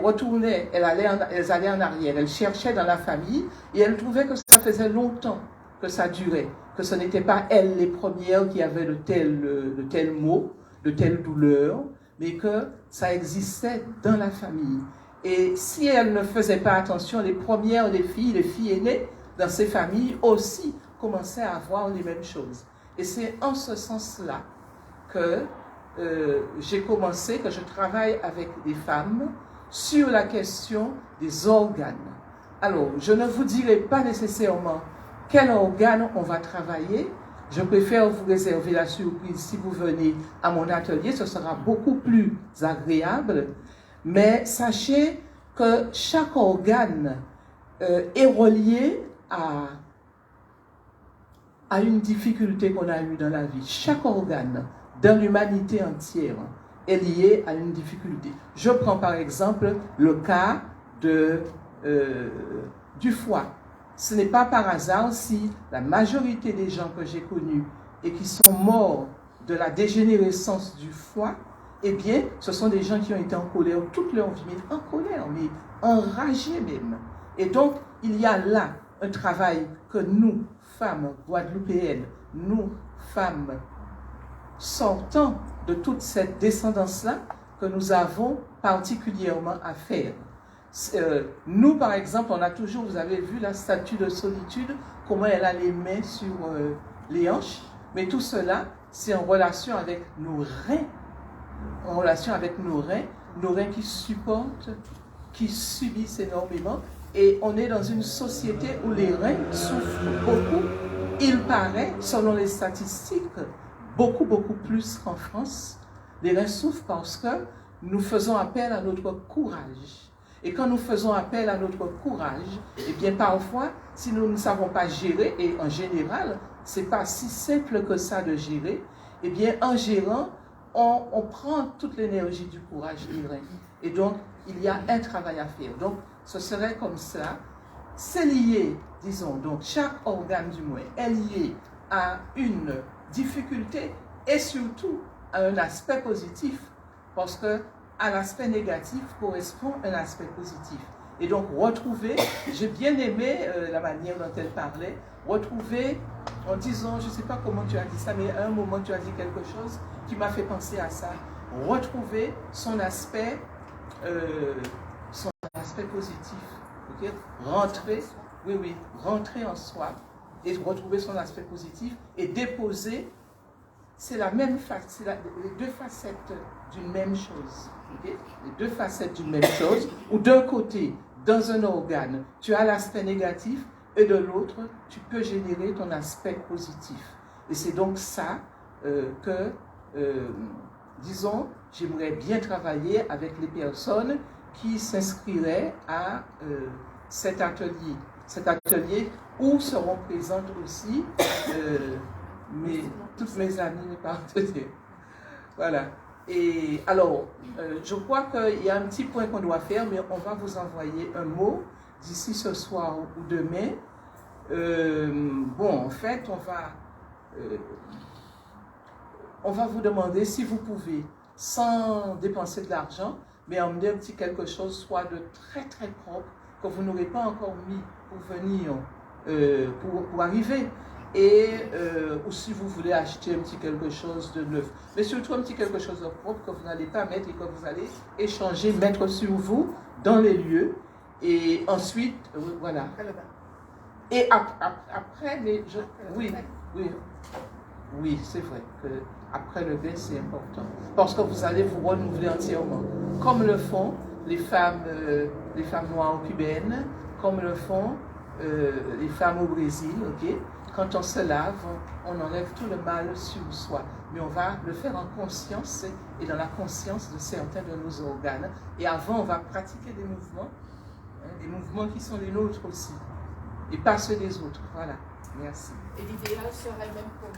Speaker 2: retournaient, elles allaient en arrière, elles cherchaient dans la famille et elles trouvaient que ça faisait longtemps que ça durait, que ce n'étaient pas elles les premières qui avaient de tels maux, de telles douleurs, mais que ça existait dans la famille. Et si elles ne faisaient pas attention, les premières, les filles aînées dans ces familles aussi commençaient à avoir les mêmes choses. Et c'est en ce sens-là que j'ai commencé, que je travaille avec des femmes sur la question des organes. Alors, je ne vous dirai pas nécessairement quel organe on va travailler. Je préfère vous réserver la surprise si vous venez à mon atelier, ce sera beaucoup plus agréable. Mais sachez que chaque organe est relié à une difficulté qu'on a eue dans la vie. Chaque organe, dans l'humanité entière, est lié à une difficulté. Je prends par exemple le cas du foie. Ce n'est pas par hasard si la majorité des gens que j'ai connus et qui sont morts de la dégénérescence du foie, eh bien, ce sont des gens qui ont été en colère toute leur vie, mais en colère, mais enragés même. Et donc, il y a là un travail que nous, femmes guadeloupéennes, nous, femmes sortant de toute cette descendance-là, que nous avons particulièrement à faire. Nous, par exemple, on a toujours, vous avez vu la statue de solitude, comment elle a les mains sur les hanches, mais tout cela, c'est en relation avec nos reins, nos reins qui supportent, qui subissent énormément, et on est dans une société où les reins souffrent beaucoup. Il paraît, selon les statistiques, beaucoup plus qu'en France. Les reins souffrent parce que nous faisons appel à notre courage. Et quand nous faisons appel à notre courage, eh bien parfois, si nous ne savons pas gérer, et en général, c'est pas si simple que ça de gérer, eh bien en gérant, on prend toute l'énergie du courage des reins. Et donc, il y a un travail à faire. Donc, ce serait comme ça. C'est lié, disons, donc chaque organe du moins est lié à une difficulté et surtout à un aspect positif, parce que à l'aspect négatif correspond un aspect positif. Et donc retrouver, j'ai bien aimé la manière dont elle parlait, retrouver en disant, je ne sais pas comment tu as dit ça, mais à un moment tu as dit quelque chose qui m'a fait penser à ça, retrouver son aspect positif, okay? Rentrer en soi et retrouver son aspect positif et déposer, c'est la même face, les deux facettes d'une même chose. Okay? Les deux facettes d'une même chose, où d'un côté, dans un organe, tu as l'aspect négatif et de l'autre, tu peux générer ton aspect positif. Et c'est donc ça que disons, j'aimerais bien travailler avec les personnes qui s'inscriraient à cet atelier où seront présentes aussi toutes mes amies, mes partenaires. Voilà. Et alors, je crois qu'il y a un petit point qu'on doit faire, mais on va vous envoyer un mot d'ici ce soir ou demain. En fait, on va vous demander si vous pouvez, sans dépenser de l'argent, mais emmener un petit quelque chose, soit de très très propre, que vous n'aurez pas encore mis pour venir, pour arriver. Ou si vous voulez acheter un petit quelque chose de neuf. Mais surtout un petit quelque chose de propre que vous n'allez pas mettre et que vous allez échanger, mettre sur vous dans les lieux. Et ensuite, voilà. Et après, oui, c'est vrai que après le bain, c'est important. Parce que vous allez vous renouveler entièrement. Comme le font les femmes noires cubaines, comme le font les femmes au Brésil, ok? Quand on se lave, on enlève tout le mal sur soi. Mais on va le faire en conscience et dans la conscience de certains de nos organes. Et avant, on va pratiquer des mouvements qui sont les nôtres aussi. Et pas ceux des autres. Voilà. Merci.
Speaker 6: Et l'idéal serait même pour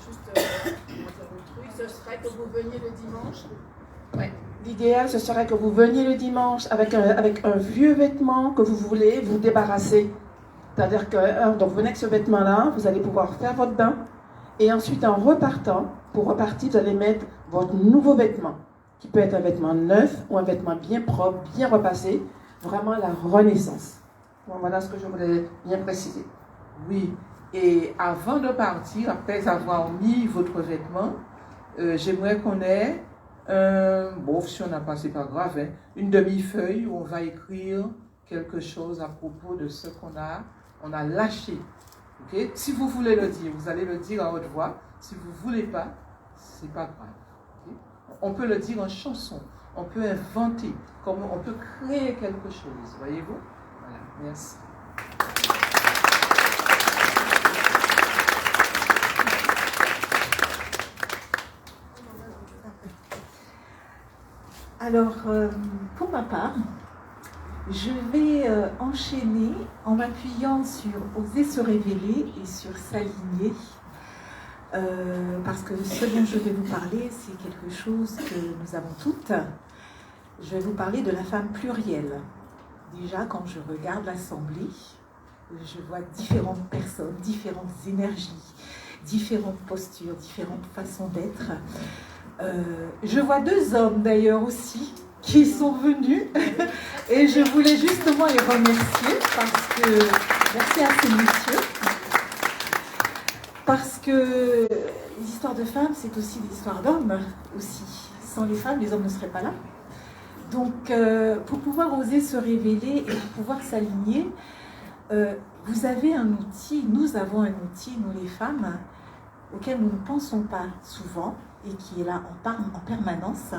Speaker 6: ce serait que vous veniez le dimanche.
Speaker 1: Ouais. L'idéal, ce serait que vous veniez le dimanche avec un vieux vêtement que vous voulez vous débarrasser. C'est-à-dire que donc vous venez avec ce vêtement-là, vous allez pouvoir faire votre bain. Et ensuite, en repartant, pour repartir, vous allez mettre votre nouveau vêtement, qui peut être un vêtement neuf ou un vêtement bien propre, bien repassé. Vraiment la renaissance. Bon, voilà ce que je voulais bien préciser.
Speaker 2: Oui. Et avant de partir, après avoir mis votre vêtement, j'aimerais qu'on ait, si on n'a pas, c'est pas grave, hein, une demi-feuille où on va écrire quelque chose à propos de ce qu'on a lâché. Okay? Si vous voulez le dire, vous allez le dire à haute voix. Si vous ne voulez pas, c'est pas grave. Okay? On peut le dire en chanson, on peut inventer, on peut créer quelque chose, voyez-vous? Voilà, merci.
Speaker 3: Alors, pour ma part, je vais enchaîner en m'appuyant sur oser se révéler et sur s'aligner, parce que ce dont je vais vous parler, c'est quelque chose que nous avons toutes. Je vais vous parler de la femme plurielle. Déjà, quand je regarde l'assemblée, je vois différentes personnes, différentes énergies, différentes postures, différentes façons d'être. Je vois deux hommes d'ailleurs aussi qui sont venus et je voulais justement les remercier merci à ces messieurs, parce que l'histoire de femmes c'est aussi l'histoire d'hommes aussi. Sans les femmes, les hommes ne seraient pas là. Donc pour pouvoir oser se révéler et pour pouvoir s'aligner, vous avez un outil, nous avons un outil, nous les femmes, auquel nous ne pensons pas souvent et qui est là en permanence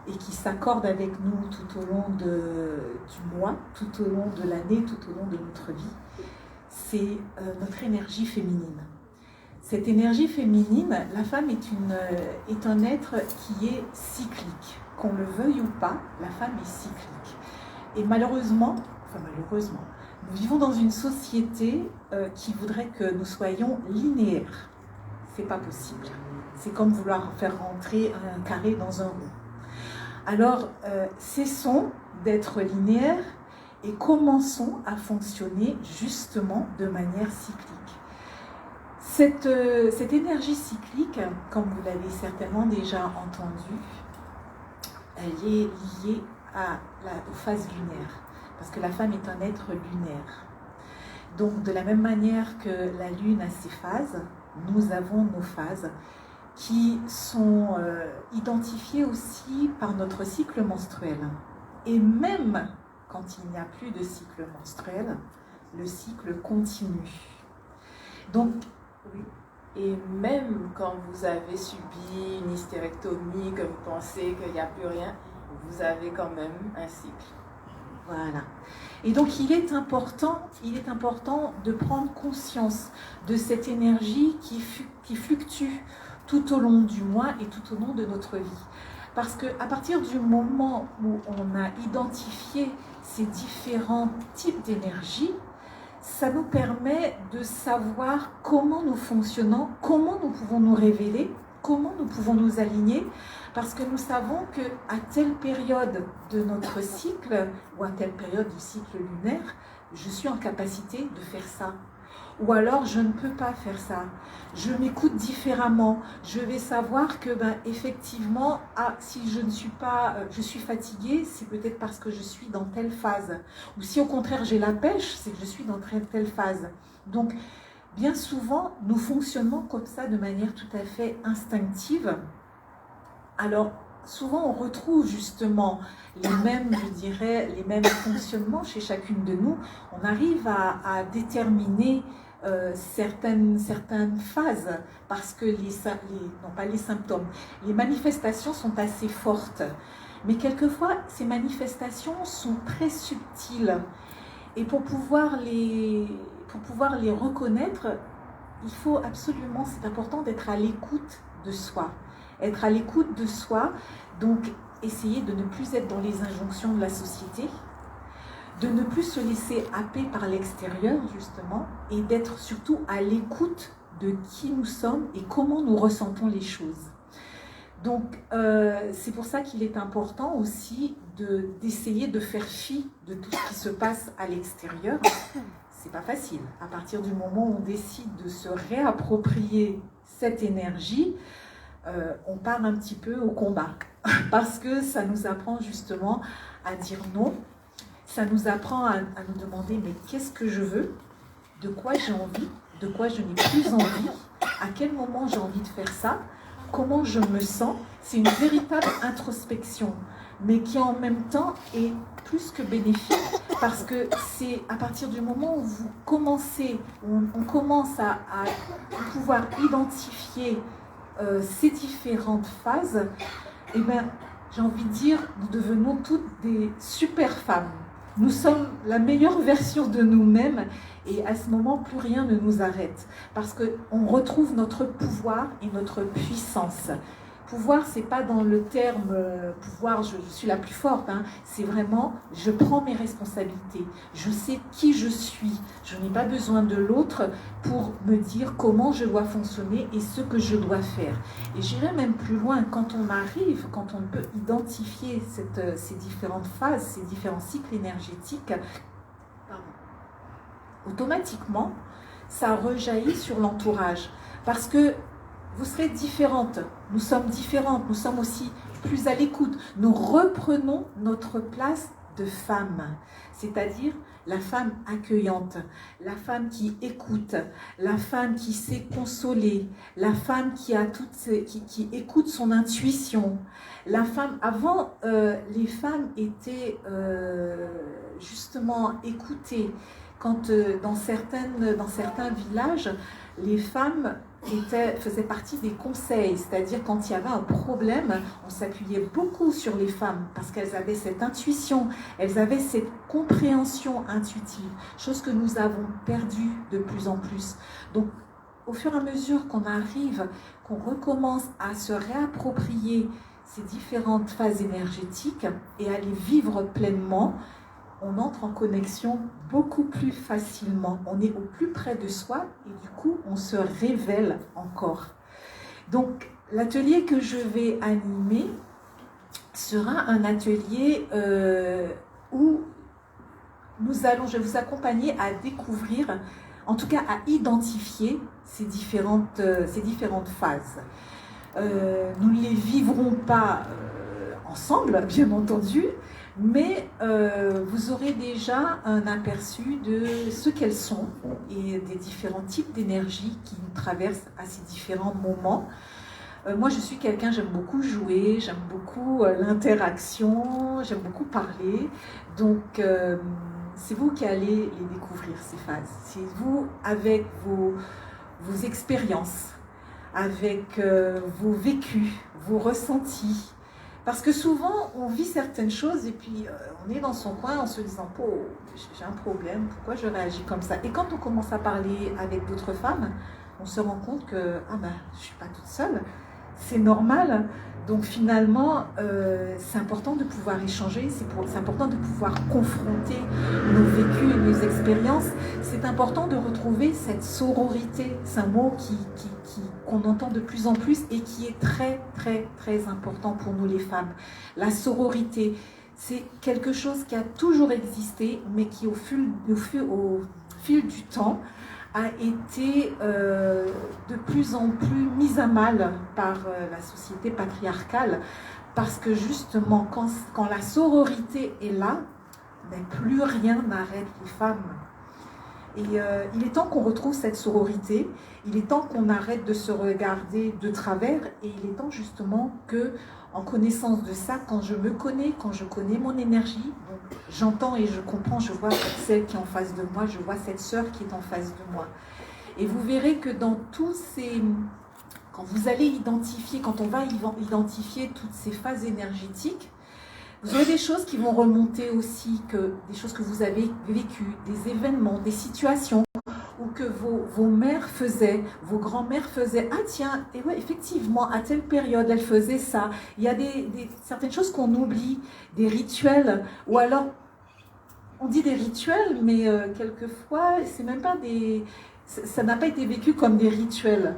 Speaker 3: et qui s'accorde avec nous tout au long du mois, tout au long de l'année, tout au long de notre vie, c'est notre énergie féminine. Cette énergie féminine, la femme est un être qui est cyclique. Qu'on le veuille ou pas, la femme est cyclique. Et malheureusement, nous vivons dans une société qui voudrait que nous soyons linéaires. C'est pas possible. C'est comme vouloir faire rentrer un carré dans un rond. Alors, cessons d'être linéaires et commençons à fonctionner justement de manière cyclique. Cette énergie cyclique, comme vous l'avez certainement déjà entendu, elle est liée aux phases lunaires, parce que la femme est un être lunaire. Donc, de la même manière que la lune a ses phases, nous avons nos phases qui sont identifiées aussi par notre cycle menstruel. Et même quand il n'y a plus de cycle menstruel, le cycle continue. Donc, oui.
Speaker 4: Et même quand vous avez subi une hystérectomie, que vous pensez qu'il n'y a plus rien, vous avez quand même un cycle.
Speaker 3: Voilà. Et donc il est important de prendre conscience de cette énergie qui fluctue tout au long du mois et tout au long de notre vie. Parce qu'à partir du moment où on a identifié ces différents types d'énergie, ça nous permet de savoir comment nous fonctionnons, comment nous pouvons nous révéler, comment nous pouvons nous aligner, parce que nous savons qu'à telle période de notre cycle, ou à telle période du cycle lunaire, je suis en capacité de faire ça. Ou alors, je ne peux pas faire ça. Je m'écoute différemment. Je vais savoir que, effectivement, si je ne suis pas, je suis fatiguée, c'est peut-être parce que je suis dans telle phase. Ou si au contraire j'ai la pêche, c'est que je suis dans telle phase. Donc, bien souvent, nous fonctionnons comme ça de manière tout à fait instinctive. Alors, souvent, on retrouve justement les mêmes, je dirais, les mêmes fonctionnements chez chacune de nous. On arrive à déterminer certaines phases parce que non pas les symptômes, les manifestations sont assez fortes. Mais quelquefois, ces manifestations sont très subtiles. Et pour pouvoir les reconnaître, il faut absolument, c'est important d'être à l'écoute de soi. Être à l'écoute de soi, donc essayer de ne plus être dans les injonctions de la société, de ne plus se laisser happer par l'extérieur, justement, et d'être surtout à l'écoute de qui nous sommes et comment nous ressentons les choses. Donc, c'est pour ça qu'il est important aussi d'essayer de faire fi de tout ce qui se passe à l'extérieur. C'est pas facile. À partir du moment où on décide de se réapproprier cette énergie, on part un petit peu au combat. Parce que ça nous apprend justement à dire non. Ça nous apprend à nous demander, mais qu'est-ce que je veux? De quoi j'ai envie? De quoi je n'ai plus envie? À quel moment j'ai envie de faire ça? Comment je me sens? C'est une véritable introspection, mais qui en même temps est plus que bénéfique, parce que c'est à partir du moment où vous commencez, on commence à pouvoir identifier ces différentes phases, et bien, j'ai envie de dire, nous devenons toutes des super femmes. Nous sommes la meilleure version de nous-mêmes et à ce moment, plus rien ne nous arrête parce qu'on retrouve notre pouvoir et notre puissance. Pouvoir, c'est pas dans le terme pouvoir, je suis la plus forte, hein. C'est vraiment, je prends mes responsabilités, je sais qui je suis, je n'ai pas besoin de l'autre pour me dire comment je dois fonctionner et ce que je dois faire. Et j'irai même plus loin, quand on arrive, quand on peut identifier ces différentes phases, ces différents cycles énergétiques, automatiquement, ça rejaillit sur l'entourage. Parce que vous serez différentes, nous sommes différentes, nous sommes aussi plus à l'écoute. Nous reprenons notre place de femme, c'est-à-dire la femme accueillante, la femme qui écoute, la femme qui sait consoler, la femme qui écoute son intuition. La femme, avant, les femmes étaient justement écoutées. Quand dans certains villages, les femmes faisaient partie des conseils, c'est-à-dire quand il y avait un problème, on s'appuyait beaucoup sur les femmes parce qu'elles avaient cette intuition, elles avaient cette compréhension intuitive, chose que nous avons perdue de plus en plus. Donc, au fur et à mesure qu'on arrive, qu'on recommence à se réapproprier ces différentes phases énergétiques et à les vivre pleinement, on entre en connexion beaucoup plus facilement. On est au plus près de soi et du coup, on se révèle encore. Donc, l'atelier que je vais animer sera un atelier où je vais vous accompagner à découvrir, en tout cas à identifier ces différentes phases. Nous ne les vivrons pas ensemble, bien entendu, mais vous aurez déjà un aperçu de ce qu'elles sont et des différents types d'énergie qui nous traversent à ces différents moments. Moi, je suis quelqu'un, j'aime beaucoup jouer, j'aime beaucoup l'interaction, j'aime beaucoup parler. Donc, c'est vous qui allez les découvrir, ces phases. C'est vous, avec vos expériences, avec vos vécus, vos ressentis. Parce que souvent, on vit certaines choses et puis on est dans son coin en se disant « Oh, j'ai un problème, pourquoi je réagis comme ça ?» Et quand on commence à parler avec d'autres femmes, on se rend compte que je ne suis pas toute seule, c'est normal. Donc finalement, c'est important de pouvoir échanger, c'est important de pouvoir confronter nos vécus et nos expériences. C'est important de retrouver cette sororité. C'est un mot qu'on entend de plus en plus et qui est très, très, très important pour nous les femmes. La sororité, c'est quelque chose qui a toujours existé, mais qui au fil du temps a été de plus en plus mise à mal par la société patriarcale, parce que justement, quand la sororité est là, plus rien n'arrête les femmes. Et il est temps qu'on retrouve cette sororité, il est temps qu'on arrête de se regarder de travers, et il est temps justement que, en connaissance de ça, quand je me connais, quand je connais mon énergie, j'entends et je comprends, je vois celle qui est en face de moi, je vois cette sœur qui est en face de moi. Et vous verrez que dans tous ces... Quand vous allez identifier, quand on va identifier toutes ces phases énergétiques, vous aurez des choses qui vont remonter aussi, des choses que vous avez vécues, des événements, des situations, ou que vos mères faisaient, vos grands-mères faisaient. Ah tiens, et ouais, effectivement, à telle période, elle faisait ça. Il y a certaines choses qu'on oublie, des rituels, ou alors, on dit des rituels, mais quelquefois, c'est même pas ça n'a pas été vécu comme des rituels.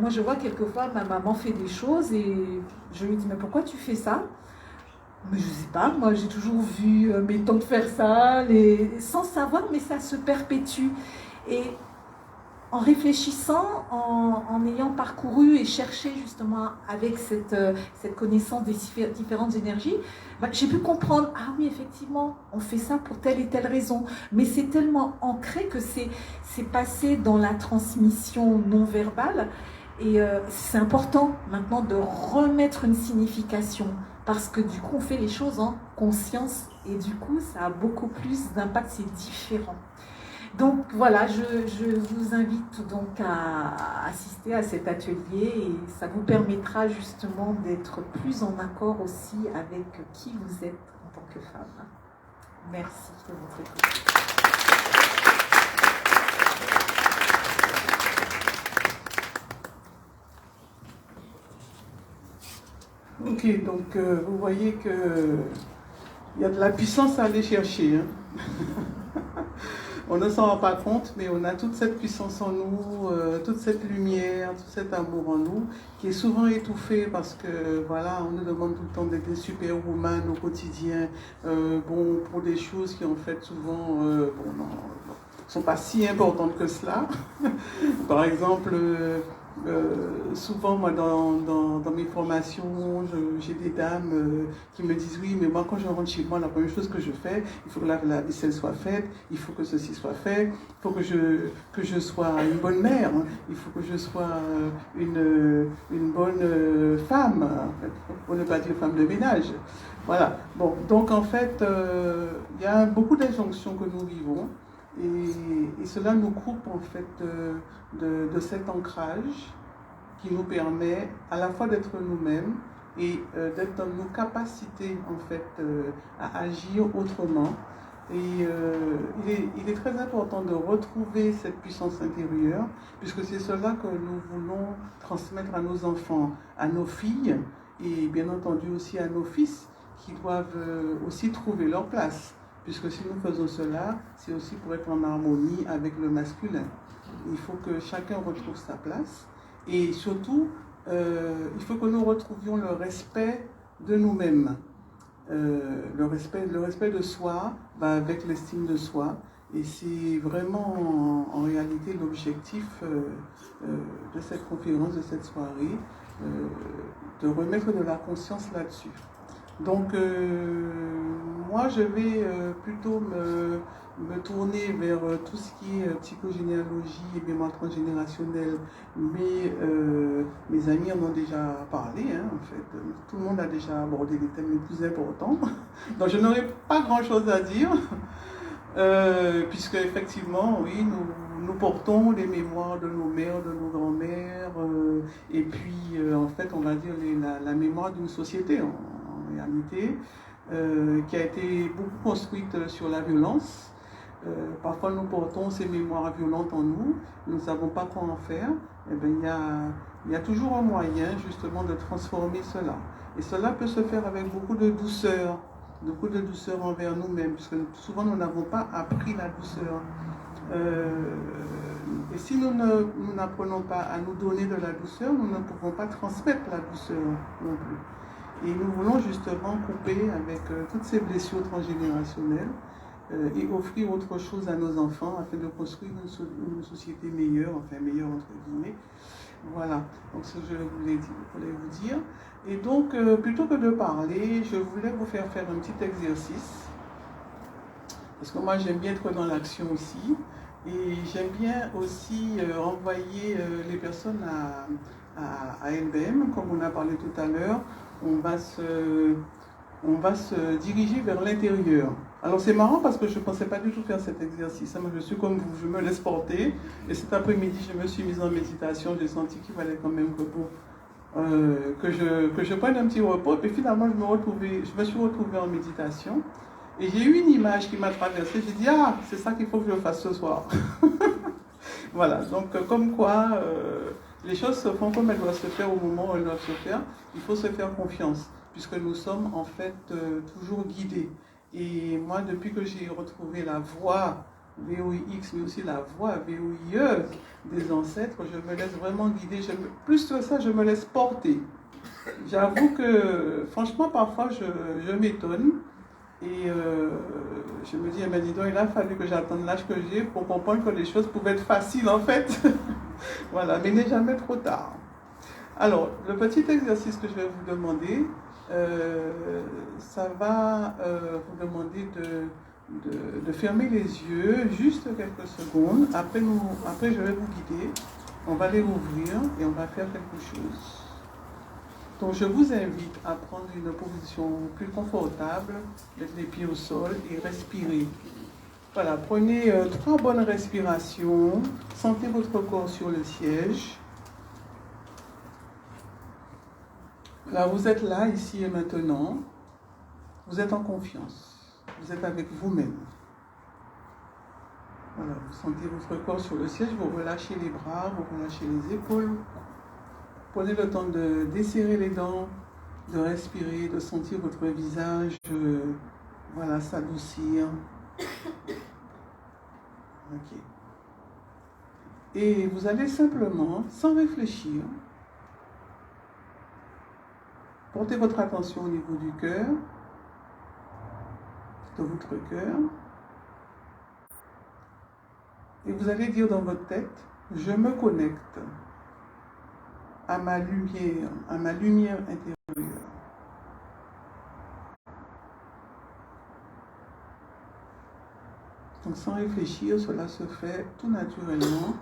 Speaker 3: Moi, je vois quelquefois, ma maman fait des choses, et je lui dis, mais pourquoi tu fais ça ? Mais je sais pas, moi j'ai toujours vu mes tantes faire ça, sans savoir, mais ça se perpétue. Et en réfléchissant, en ayant parcouru et cherché justement avec cette connaissance des différentes énergies, j'ai pu comprendre, ah oui, effectivement, on fait ça pour telle et telle raison. Mais c'est tellement ancré que c'est passé dans la transmission non verbale. Et c'est important maintenant de remettre une signification, parce que du coup on fait les choses en conscience et du coup ça a beaucoup plus d'impact, c'est différent. Donc voilà, je vous invite donc à assister à cet atelier, et ça vous permettra justement d'être plus en accord aussi avec qui vous êtes en tant que femme. Merci de votre écoute.
Speaker 5: Ok, donc vous voyez qu'il y a de la puissance à aller chercher. Hein. On ne s'en rend pas compte, mais on a toute cette puissance en nous, toute cette lumière, tout cet amour en nous, qui est souvent étouffé parce que, voilà, on nous demande tout le temps d'être des superwoman au quotidien, pour des choses qui en fait souvent, sont pas si importantes que cela. Par exemple, souvent, moi, dans mes formations, j'ai des dames qui me disent, oui, mais moi, quand je rentre chez moi, la première chose que je fais, il faut que la vaisselle soit faite, il faut que ceci soit fait, il faut que je sois une bonne mère, hein, il faut que je sois une bonne femme, en fait, pour ne pas dire femme de ménage. Voilà. Bon, donc, en fait, il y a beaucoup d'injonctions que nous vivons. Et cela nous coupe en fait de cet ancrage qui nous permet à la fois d'être nous-mêmes et d'être dans nos capacités en fait à agir autrement. Et il est très important de retrouver cette puissance intérieure, puisque c'est cela que nous voulons transmettre à nos enfants, à nos filles et bien entendu aussi à nos fils, qui doivent aussi trouver leur place. Puisque si nous faisons cela, c'est aussi pour être en harmonie avec le masculin. Il faut que chacun retrouve sa place. Et surtout, il faut que nous retrouvions le respect de nous-mêmes. Le respect de soi va avec l'estime de soi. Et c'est vraiment en réalité l'objectif de cette conférence, de cette soirée, de remettre de la conscience là-dessus. Donc, moi, je vais plutôt me tourner vers tout ce qui est psychogénéalogie et mémoire transgénérationnelle. Mais mes amis en ont déjà parlé, hein, en fait. Tout le monde a déjà abordé les thèmes les plus importants. Donc, je n'aurai pas grand-chose à dire, puisque effectivement, oui, nous portons les mémoires de nos mères, de nos grands-mères, et puis, en fait, on va dire la mémoire d'une société, en réalité, qui a été beaucoup construite sur la violence. Parfois nous portons ces mémoires violentes en nous, nous ne savons pas quoi en faire, eh bien, il y a toujours un moyen justement de transformer cela. Et cela peut se faire avec beaucoup de douceur envers nous-mêmes, puisque souvent nous n'avons pas appris la douceur. Et si nous n'apprenons pas à nous donner de la douceur, nous ne pouvons pas transmettre la douceur non plus. Et nous voulons justement couper avec toutes ces blessures transgénérationnelles et offrir autre chose à nos enfants afin de construire une société meilleure, enfin meilleure entre guillemets. Voilà, donc ce que je voulais vous dire. Et donc, plutôt que de parler, je voulais vous faire un petit exercice. Parce que moi, j'aime bien être dans l'action aussi. Et j'aime bien aussi envoyer les personnes à LBM, comme on a parlé tout à l'heure. On va se diriger vers l'intérieur. Alors c'est marrant parce que je ne pensais pas du tout faire cet exercice. Moi, je suis comme vous, je me laisse porter. Et cet après-midi, je me suis mise en méditation. J'ai senti qu'il fallait quand même que je prenne un petit repos. Et finalement, je me suis retrouvée en méditation. Et j'ai eu une image qui m'a traversée. J'ai dit, ah, c'est ça qu'il faut que je fasse ce soir. Voilà, donc comme quoi les choses se font comme elles doivent se faire au moment où elles doivent se faire. Il faut se faire confiance, puisque nous sommes en fait toujours guidés. Et moi, depuis que j'ai retrouvé la voix VOIX, mais aussi la voix VOIE des ancêtres, je me laisse vraiment guider. Plus que ça, je me laisse porter. J'avoue que, franchement, parfois, je m'étonne. Et je me dis, eh ben, dis donc, il a fallu que j'attende l'âge que j'ai pour comprendre que les choses pouvaient être faciles, en fait. Voilà, mais il n'est jamais trop tard. Alors, le petit exercice que je vais vous demander, ça va vous demander de fermer les yeux juste quelques secondes. Après, je vais vous guider. On va les ouvrir et on va faire quelque chose. Donc, je vous invite à prendre une position plus confortable, mettre les pieds au sol et respirer. Voilà, prenez 3 bonnes respirations. Sentez votre corps sur le siège. Là, vous êtes là, ici et maintenant. Vous êtes en confiance. Vous êtes avec vous-même. Voilà, vous sentez votre corps sur le siège, vous relâchez les bras, vous relâchez les épaules. Prenez le temps de desserrer les dents, de respirer, de sentir votre visage, voilà, s'adoucir. Ok. Et vous allez simplement, sans réfléchir, porter votre attention au niveau du cœur, de votre cœur. Et vous allez dire dans votre tête, je me connecte à ma lumière intérieure. Donc sans réfléchir, cela se fait tout naturellement.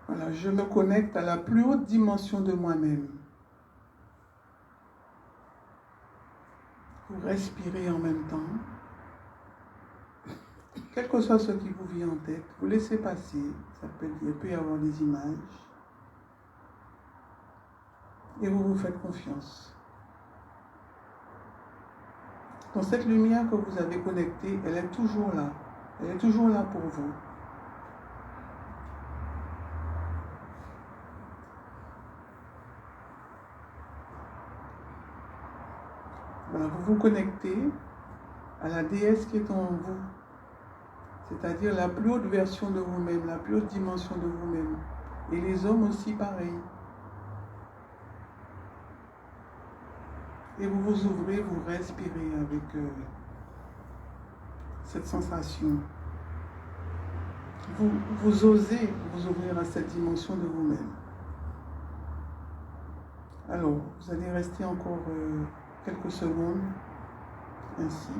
Speaker 5: Voilà, je me connecte à la plus haute dimension de moi-même. Vous respirez en même temps. Quel que soit ce qui vous vient en tête, vous laissez passer. Il peut y avoir des images. Et vous vous faites confiance. Donc cette lumière que vous avez connectée, elle est toujours là. Elle est toujours là pour vous. Voilà, vous vous connectez à la déesse qui est en vous, c'est-à-dire la plus haute version de vous-même, la plus haute dimension de vous-même. Et les hommes aussi pareil. Et vous vous ouvrez, vous respirez avec cette sensation. Vous osez vous ouvrir à cette dimension de vous-même. Alors, vous allez rester encore quelques secondes ainsi.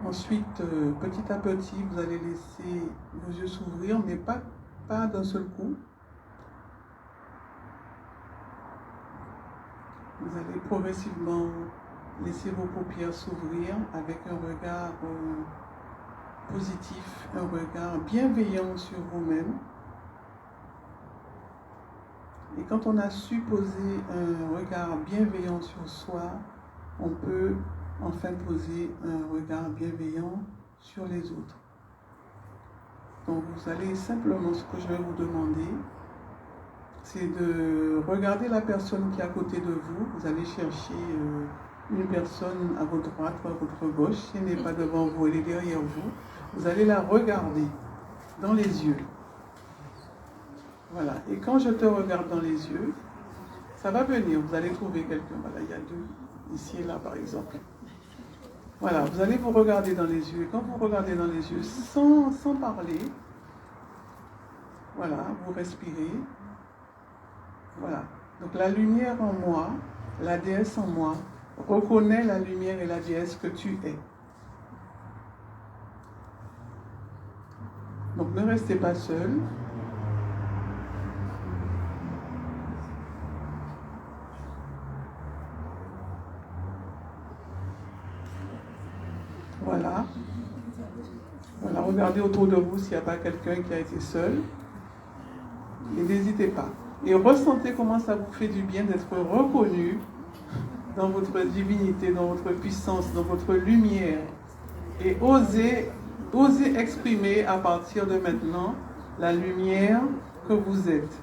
Speaker 5: Ensuite, petit à petit, vous allez laisser vos yeux s'ouvrir, mais pas d'un seul coup. Vous allez progressivement laisser vos paupières s'ouvrir avec un regard positif, un regard bienveillant sur vous-même. Et quand on a su poser un regard bienveillant sur soi, on peut enfin poser un regard bienveillant sur les autres. Donc vous allez simplement, ce que je vais vous demander, c'est de regarder la personne qui est à côté de vous. Vous allez chercher une personne à votre droite ou à votre gauche. Si elle n'est pas devant vous, elle est derrière vous. Vous allez la regarder dans les yeux. Voilà. Et quand je te regarde dans les yeux, ça va venir. Vous allez trouver quelqu'un. Voilà, il y a deux, ici et là par exemple. Voilà, vous allez vous regarder dans les yeux. Et quand vous regardez dans les yeux, sans parler, voilà, vous respirez. Voilà. Donc la lumière en moi, la déesse en moi, reconnaît la lumière et la déesse que tu es. Donc ne restez pas seul. Voilà. Voilà, regardez autour de vous s'il n'y a pas quelqu'un qui a été seul. Et n'hésitez pas. Et ressentez comment ça vous fait du bien d'être reconnu dans votre divinité, dans votre puissance, dans votre lumière. Et osez exprimer à partir de maintenant la lumière que vous êtes.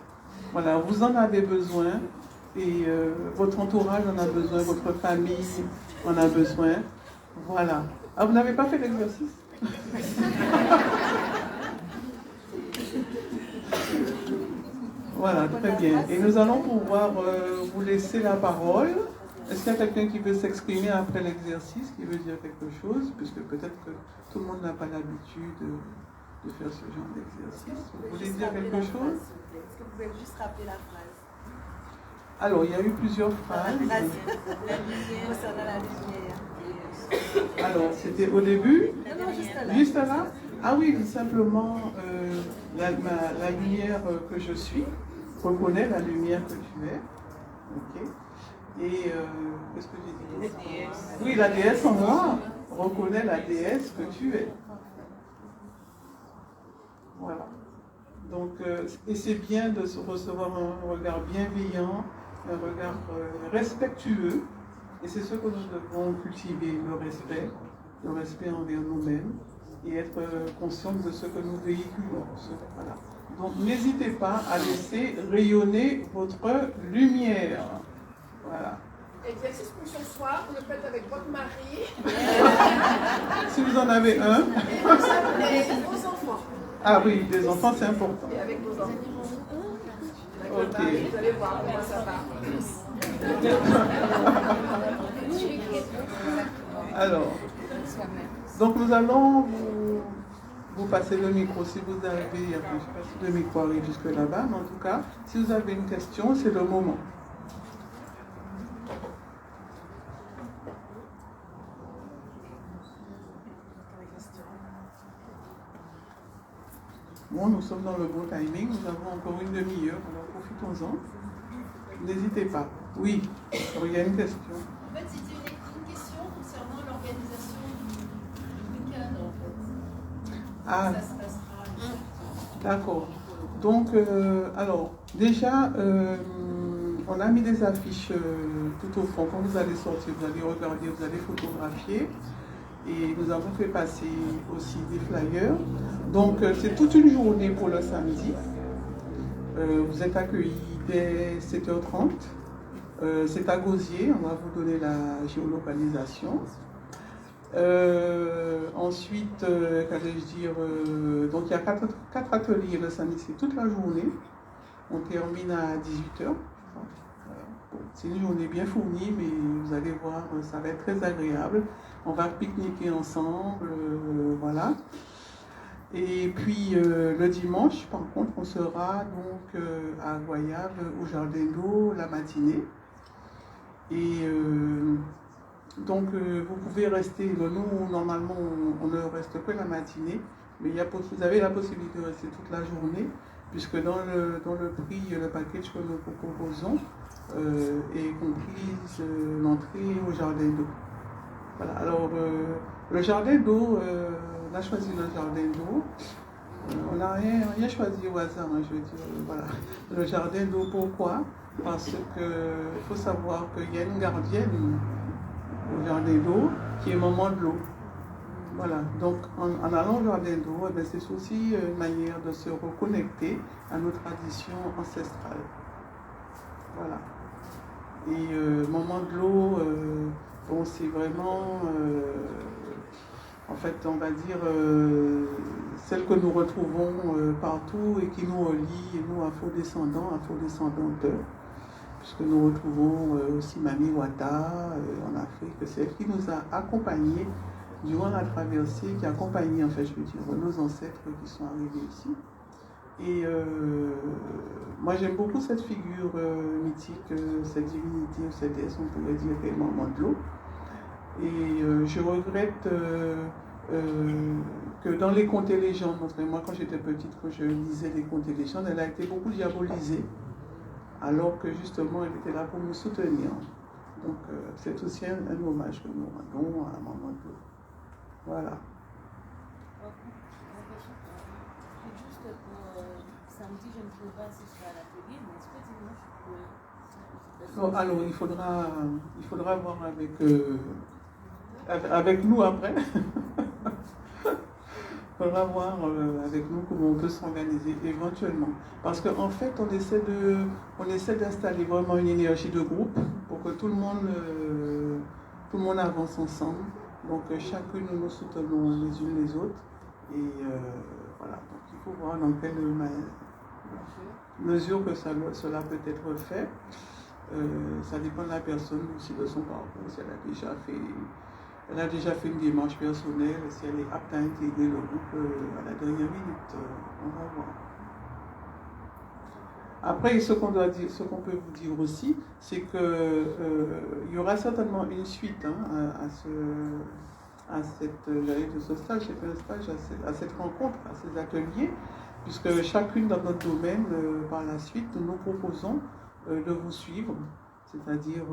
Speaker 5: Voilà, vous en avez besoin et votre entourage en a besoin, votre famille en a besoin. Voilà. Ah, vous n'avez pas fait l'exercice? Voilà, très bien. Et nous allons pouvoir vous laisser la parole. Est-ce qu'il y a quelqu'un qui veut s'exprimer après l'exercice, qui veut dire quelque chose? Puisque peut-être que tout le monde n'a pas l'habitude de faire ce genre d'exercice. Vous voulez dire quelque chose?
Speaker 7: Est-ce que vous pouvez juste rappeler la phrase?
Speaker 5: Alors, il y a eu plusieurs phrases.
Speaker 7: La lumière, concernant la lumière.
Speaker 5: Alors, c'était au début?
Speaker 7: Non, juste là.
Speaker 5: Juste là? Ah oui, simplement, la lumière que je suis reconnaît la lumière que tu es. Ok. Et qu'est-ce que j'ai dit? La déesse. Oui, la déesse en moi reconnaît la déesse que tu es. Voilà. Donc, et c'est bien de recevoir un regard bienveillant, un regard respectueux. Et c'est ce que nous devons cultiver, le respect envers nous-mêmes et être conscient de ce que nous véhiculons. Voilà. Donc n'hésitez pas à laisser rayonner votre lumière. Voilà.
Speaker 6: Exercice pour ce soir, vous le faites avec votre mari.
Speaker 5: Si vous en avez un.
Speaker 6: Et vos enfants.
Speaker 5: Ah oui, des enfants, c'est important.
Speaker 6: Et avec vos enfants. Avec
Speaker 5: Ok.
Speaker 6: votre mari, vous allez voir comment ça va.
Speaker 5: Alors, donc nous allons vous passer le micro si vous avez, je ne sais pas si le micro arrive jusque là-bas, mais en tout cas, si vous avez une question, c'est le moment. Bon, nous sommes dans le bon timing, nous avons encore une demi-heure, alors profitons-en. N'hésitez pas. Oui, il y a une question.
Speaker 8: En fait, c'était une question concernant l'organisation du week-end, en fait.
Speaker 5: Ah,
Speaker 8: Ça se passera.
Speaker 5: d'accord. Donc, alors, déjà, on a mis des affiches tout au fond. Quand vous allez sortir, vous allez regarder, vous allez photographier. Et nous avons fait passer aussi des flyers. Donc, c'est toute une journée pour le samedi. Vous êtes accueillis dès 7h30. C'est à Gosier, on va vous donner la géolocalisation. Ensuite, qu'allais-je dire, donc il y a quatre ateliers le samedi, c'est toute la journée. On termine à 18h. C'est une journée bien fournie, mais vous allez voir, ça va être très agréable. On va pique-niquer ensemble, voilà. Et puis le dimanche, par contre, on sera donc à Goyave, au Jardin d'eau, la matinée. Et donc vous pouvez rester, nous normalement on ne reste que la matinée, mais vous avez la possibilité de rester toute la journée, puisque dans le prix, le package que nous vous proposons est comprise l'entrée au Jardin d'eau. Voilà, alors le Jardin d'eau a choisi le jardin d'eau. On n'a rien choisi au hasard, hein, je veux dire, voilà. Le jardin d'eau, pourquoi? Parce qu'il faut savoir qu'il y a une gardienne au jardin d'eau qui est maman de l'eau. Voilà, donc en allant au jardin d'eau, c'est aussi une manière de se reconnecter à nos traditions ancestrales. Voilà. Et maman de l'eau, bon, c'est vraiment, en fait, on va dire, celle que nous retrouvons partout et qui nous relie, nous, afro-descendantes, puisque nous retrouvons aussi Mami Wata en Afrique. C'est elle qui nous a accompagnés durant la traversée, qui a accompagné, en fait, je veux dire, nos ancêtres qui sont arrivés ici. Et moi, j'aime beaucoup cette figure mythique, cette divinité, cette déesse, on pourrait dire, qu'elle est maman de l'eau. Et je regrette que dans les contes et légendes, moi, quand j'étais petite, quand je lisais les contes et légendes, elle a été beaucoup diabolisée, alors que justement, elle était là pour nous soutenir. Donc, c'est aussi un hommage que nous rendons à maman de l'eau. Voilà.
Speaker 9: Juste pour samedi, je ne pourrais pas assister à l'atelier, mais est-ce que dimanche je pourrais?
Speaker 5: Non, alors il faudra voir avec nous après. Il faudra voir avec nous comment on peut s'organiser éventuellement. Parce qu'en fait, on essaie d'installer vraiment une énergie de groupe pour que tout le monde avance ensemble. Donc chacune nous soutenons les unes les autres. Et voilà, donc il faut voir dans quelle mesure que cela peut être fait. Ça dépend de la personne aussi, de son parcours, si elle a déjà fait une démarche personnelle, si elle est apte à intégrer le groupe à la dernière minute. On va voir. Après, ce qu'on peut vous dire aussi, c'est qu'il y aura certainement une suite à ce stage, c'est un stage, à cette rencontre, à ces ateliers, puisque chacune dans notre domaine, par la suite, nous proposons de vous suivre. C'est-à-dire,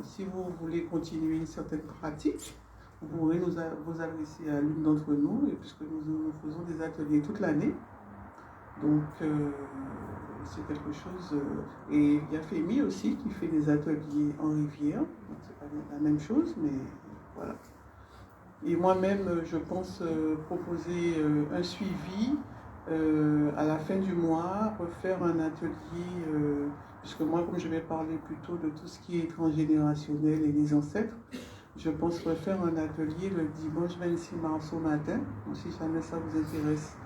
Speaker 5: si vous voulez continuer une certaine pratique, vous pourrez vous adresser à l'une d'entre nous, et puisque nous faisons des ateliers toute l'année. Donc, c'est quelque chose. Et il y a Fémi aussi qui fait des ateliers en rivière. Donc, c'est pas la même chose, mais voilà. Et moi-même, je pense proposer un suivi à la fin du mois, refaire un atelier, puisque moi, comme je vais parler plutôt de tout ce qui est transgénérationnel et les ancêtres, je pense refaire un atelier le dimanche 26 mars au matin, donc si jamais ça vous intéresse.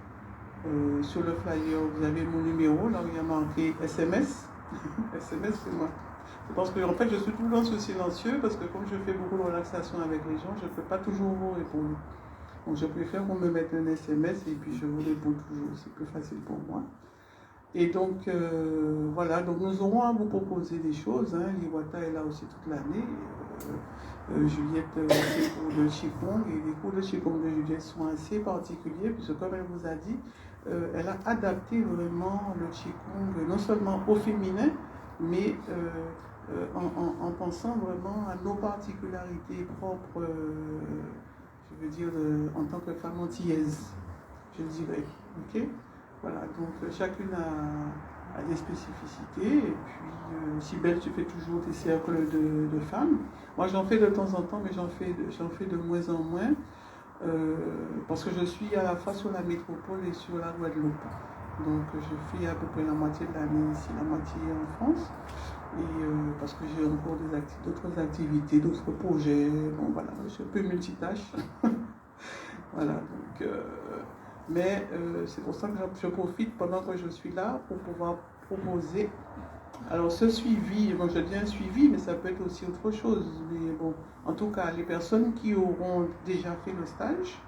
Speaker 5: Sur le flyer, vous avez mon numéro, là où il y a marqué SMS. SMS, c'est moi. Parce que en fait, je suis tout le temps sous silencieux, parce que comme je fais beaucoup de relaxation avec les gens, je ne peux pas toujours vous répondre. Donc je préfère qu'on me mette un SMS et puis je vous réponds toujours, c'est plus facile pour moi. Et donc, voilà, donc nous aurons à vous proposer des choses. Liwata est là aussi toute l'année. Juliette, c'est cours de Qigong, et les cours de Qigong de Juliette sont assez particuliers, puisque comme elle vous a dit, elle a adapté vraiment le Qigong non seulement au féminin, mais en pensant vraiment à nos particularités propres, je veux dire, en tant que femme antillaise, je dirais. Ok ? Voilà, donc chacune a des spécificités, et puis Cybèle, tu fais toujours des cercles de femmes. Moi j'en fais de temps en temps, mais j'en fais de moins en moins, parce que je suis à la fois sur la métropole et sur la Guadeloupe. Donc je fais à peu près la moitié de l'année ici, la moitié en France, et parce que j'ai encore d'autres activités, d'autres projets, bon voilà, je suis un peu multitâche. Voilà, donc... mais c'est pour ça que je profite pendant que je suis là pour pouvoir proposer. Alors ce suivi, moi je dis un suivi, mais ça peut être aussi autre chose. Mais bon, en tout cas, les personnes qui auront déjà fait le stage,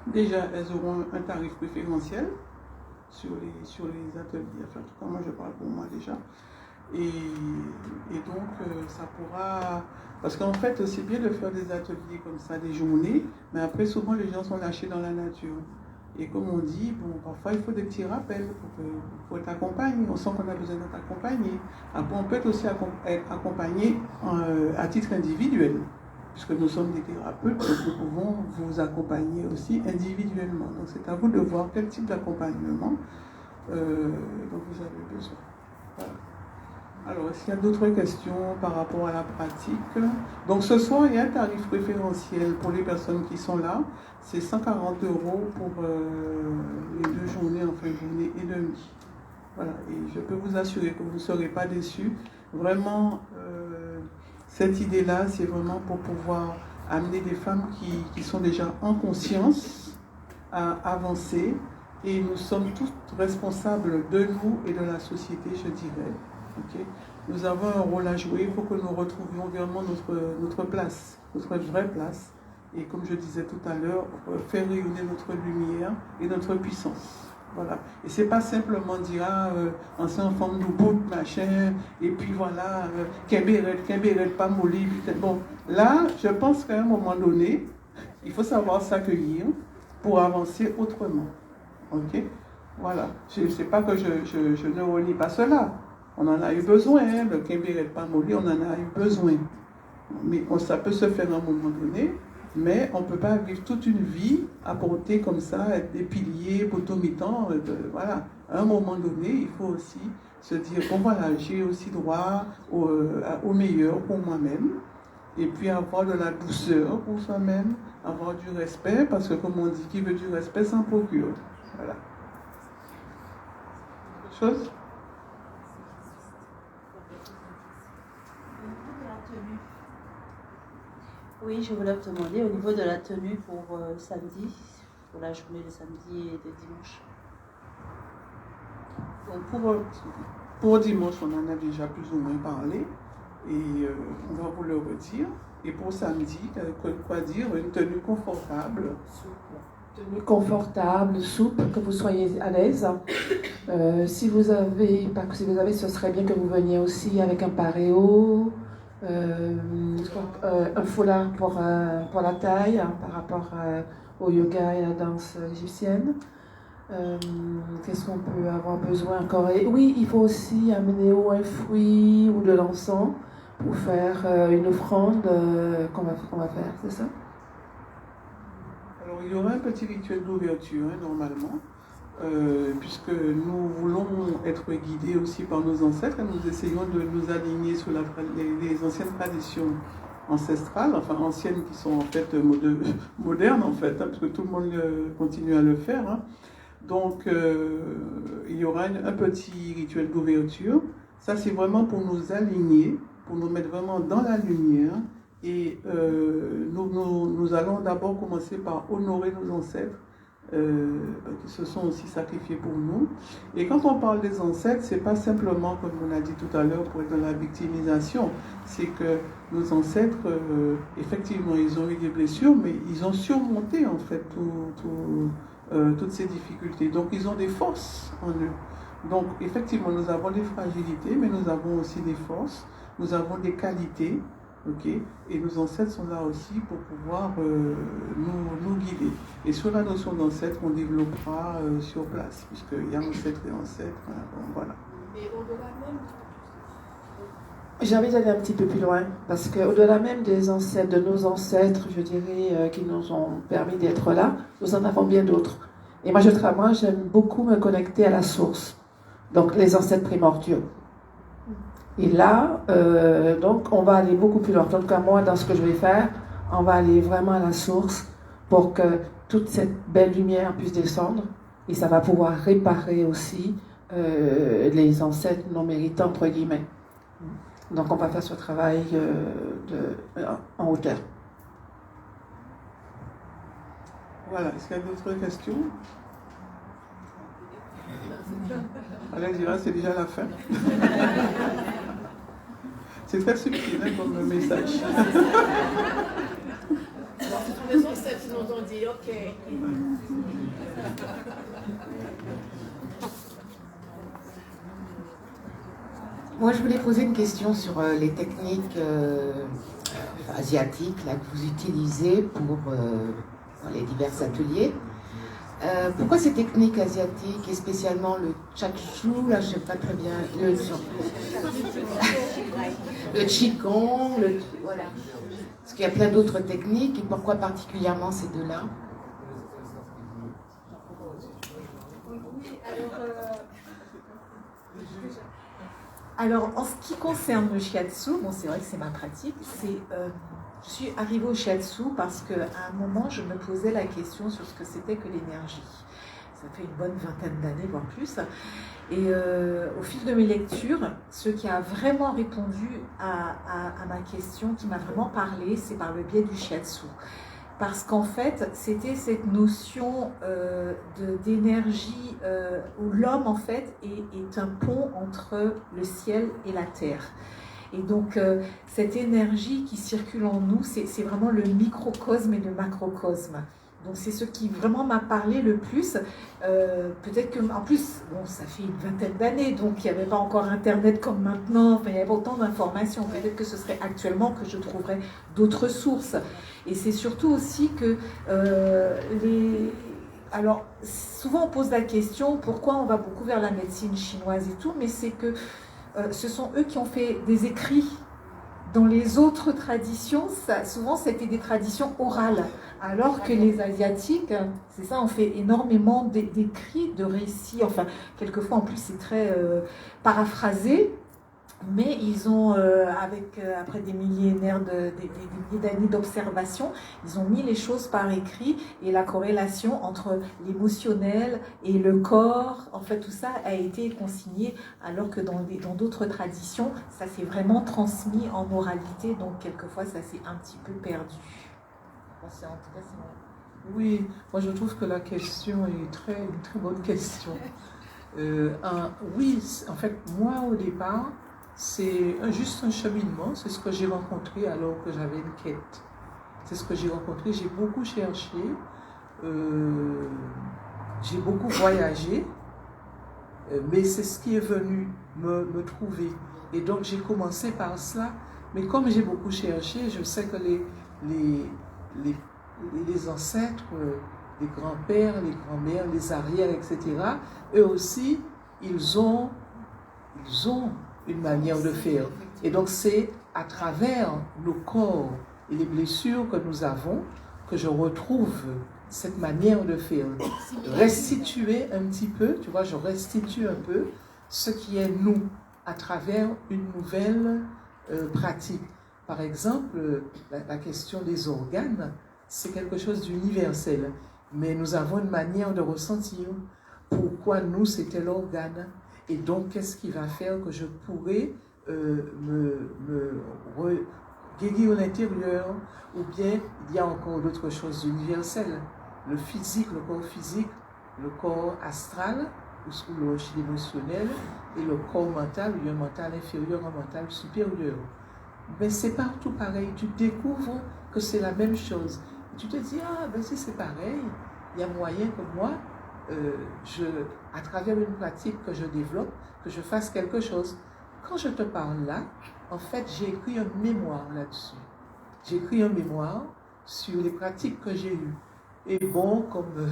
Speaker 5: déjà elles auront un tarif préférentiel sur les ateliers. Enfin, en tout cas, moi je parle pour moi déjà. Et donc ça pourra... Parce qu'en fait, c'est bien de faire des ateliers comme ça, des journées, mais après souvent les gens sont lâchés dans la nature. Et comme on dit, bon, parfois il faut des petits rappels pour être accompagné. On sent qu'on a besoin d'être accompagné. Après, on peut être aussi être accompagné à titre individuel. puisque nous sommes des thérapeutes, donc nous pouvons vous accompagner aussi individuellement. Donc c'est à vous de voir quel type d'accompagnement dont vous avez besoin. Voilà. Alors, est-ce qu'il y a d'autres questions par rapport à la pratique? Donc ce soir, il y a un tarif préférentiel pour les personnes qui sont là. C'est 140 € pour les 2 journées, en fin de journée et demie. Voilà, et je peux vous assurer que vous ne serez pas déçus. Vraiment, cette idée-là, c'est vraiment pour pouvoir amener des femmes qui sont déjà en conscience à avancer. Et nous sommes tous responsables de nous et de la société, je dirais. Okay. Nous avons un rôle à jouer, il faut que nous retrouvions vraiment notre place, notre vraie place. Et comme je disais tout à l'heure, faire rayonner notre lumière et notre puissance. Voilà. Et c'est pas simplement dire, ancien forme de bout, machin, et puis voilà, Kemberet, pas molli. Bon, là, je pense qu'à un moment donné, il faut savoir s'accueillir pour avancer autrement. Ok? Voilà. Je ne sais pas que je ne renie pas cela. On en a eu besoin, hein, le Kemberet pas molli, on en a eu besoin. Mais ça peut se faire à un moment donné, mais on ne peut pas vivre toute une vie à porter comme ça, être des piliers, potomitants. Voilà. À un moment donné, il faut aussi se dire, bon voilà, j'ai aussi droit au meilleur pour moi-même, et puis avoir de la douceur pour soi-même, avoir du respect, parce que comme on dit, qui veut du respect s'en procure. Voilà. Autre chose?
Speaker 9: Oui, je voulais te demander au niveau de la tenue pour samedi, pour la journée de samedi et de dimanche.
Speaker 5: Donc pour dimanche, on en a déjà plus ou moins parlé et on va vous le redire. Et pour samedi, quoi dire? Une tenue confortable.
Speaker 1: Tenue confortable, souple, que vous soyez à l'aise. Si vous avez, ce serait bien que vous veniez aussi avec un paréo. Un foulard pour la taille par rapport au yoga et à la danse égyptienne. Qu'est-ce qu'on peut avoir besoin encore? Et oui, il faut aussi amener un fruit ou de l'encens pour faire une offrande qu'on va faire, c'est ça?
Speaker 5: Alors il y aura un petit rituel d'ouverture, hein, normalement. Puisque nous voulons être guidés aussi par nos ancêtres, nous essayons de nous aligner sur les anciennes traditions ancestrales, enfin anciennes qui sont en fait modernes en fait, hein, parce que tout le monde continue à le faire. Hein. Donc il y aura un petit rituel d'ouverture. Ça c'est vraiment pour nous aligner, pour nous mettre vraiment dans la lumière. Et nous allons d'abord commencer par honorer nos ancêtres qui se sont aussi sacrifiés pour nous. Et quand on parle des ancêtres, c'est pas simplement, comme on a dit tout à l'heure, pour être dans la victimisation. C'est que nos ancêtres, effectivement, ils ont eu des blessures, mais ils ont surmonté en fait toutes ces difficultés. Donc, ils ont des forces en eux. Donc, effectivement, nous avons des fragilités, mais nous avons aussi des forces. Nous avons des qualités. Okay. Et nos ancêtres sont là aussi pour pouvoir nous guider. Et sur la notion d'ancêtre, on développera sur place, puisqu'il y a ancêtre et ancêtre. Voilà.
Speaker 6: Et au-delà même,
Speaker 1: j'ai envie d'aller un petit peu plus loin, parce qu'au-delà même des ancêtres, de nos ancêtres, je dirais, qui nous ont permis d'être là, nous en avons bien d'autres. Et moi, j'aime beaucoup me connecter à la source, donc les ancêtres primordiaux. Et là, donc, on va aller beaucoup plus loin. En tout cas, moi, dans ce que je vais faire, on va aller vraiment à la source pour que toute cette belle lumière puisse descendre. Et ça va pouvoir réparer aussi les ancêtres non méritants, entre guillemets. Donc, on va faire ce travail en hauteur.
Speaker 5: Voilà. Est-ce qu'il y a d'autres questions? Alain dira, c'est déjà la fin. C'est très subtil hein, comme message.
Speaker 6: ce sont les ancêtres qui nous ont dit, ok.
Speaker 10: Moi, je voulais poser une question sur les techniques asiatiques là, que vous utilisez pour dans les divers ateliers. Pourquoi ces techniques asiatiques et spécialement le chakshu, là je ne sais pas très bien, le qigong, voilà. Parce qu'il y a plein d'autres techniques et pourquoi particulièrement ces deux-là?
Speaker 3: Alors, en ce qui concerne le shiatsu, bon, c'est vrai que c'est ma pratique, je suis arrivée au shiatsu parce qu'à un moment, je me posais la question sur ce que c'était que l'énergie. Ça fait une bonne vingtaine d'années, voire plus. Et au fil de mes lectures, ce qui a vraiment répondu à ma question, qui m'a vraiment parlé, c'est par le biais du shiatsu. Parce qu'en fait, c'était cette notion d'énergie où l'homme, en fait, est un pont entre le ciel et la terre. Et donc, cette énergie qui circule en nous, c'est vraiment le microcosme et le macrocosme. Donc, c'est ce qui vraiment m'a parlé le plus. Peut-être que, en plus, bon, ça fait une vingtaine d'années, donc il n'y avait pas encore Internet comme maintenant, enfin, il n'y avait pas autant d'informations. Peut-être que ce serait actuellement que je trouverais d'autres sources. Et c'est surtout aussi que alors, souvent on pose la question, pourquoi on va beaucoup vers la médecine chinoise et tout, mais c'est que ce sont eux qui ont fait des écrits. Dans les autres traditions, souvent c'était des traditions orales, alors que les Asiatiques, c'est ça, on fait énormément d'écrits, de récits, enfin, quelquefois en plus c'est très paraphrasé, mais ils ont, après des millénaires, des milliers d'années d'observation, ils ont mis les choses par écrit et la corrélation entre l'émotionnel et le corps, en fait tout ça a été consigné, alors que dans d'autres traditions, ça s'est vraiment transmis en oralité, donc quelquefois ça s'est un petit peu perdu. En tout cas,
Speaker 2: oui, moi je trouve que la question est une très bonne question. Oui, en fait, moi au départ, c'est juste un cheminement, c'est ce que j'ai rencontré alors que j'avais une quête. C'est ce que j'ai rencontré, j'ai beaucoup cherché, j'ai beaucoup voyagé, mais c'est ce qui est venu me trouver. Et donc j'ai commencé par cela, mais comme j'ai beaucoup cherché, je sais que les ancêtres, les grands-pères, les grands-mères, les arrières, etc., eux aussi, ils ont une manière de faire. Et donc c'est à travers nos corps et les blessures que nous avons que je retrouve cette manière de faire. Restituer un petit peu, tu vois, je restitue un peu ce qui est nous à travers une nouvelle pratique. Par exemple, la question des organes, c'est quelque chose d'universel. Mais nous avons une manière de ressentir pourquoi nous, c'était l'organe. Et donc, qu'est-ce qui va faire que je pourrais me guérir l'intérieur, ou bien il y a encore d'autres choses universelles. Le physique, le corps physique, le corps astral, ou l'émotionnel, et le corps mental, ou un mental inférieur, un mental supérieur. Mais c'est partout pareil, tu découvres que c'est la même chose. Et tu te dis, ah ben si c'est pareil, il y a moyen que moi, à travers une pratique que je développe, que je fasse quelque chose. Quand je te parle là, en fait, j'ai écrit un mémoire là-dessus. J'ai écrit un mémoire sur les pratiques que j'ai eues. Et bon, comme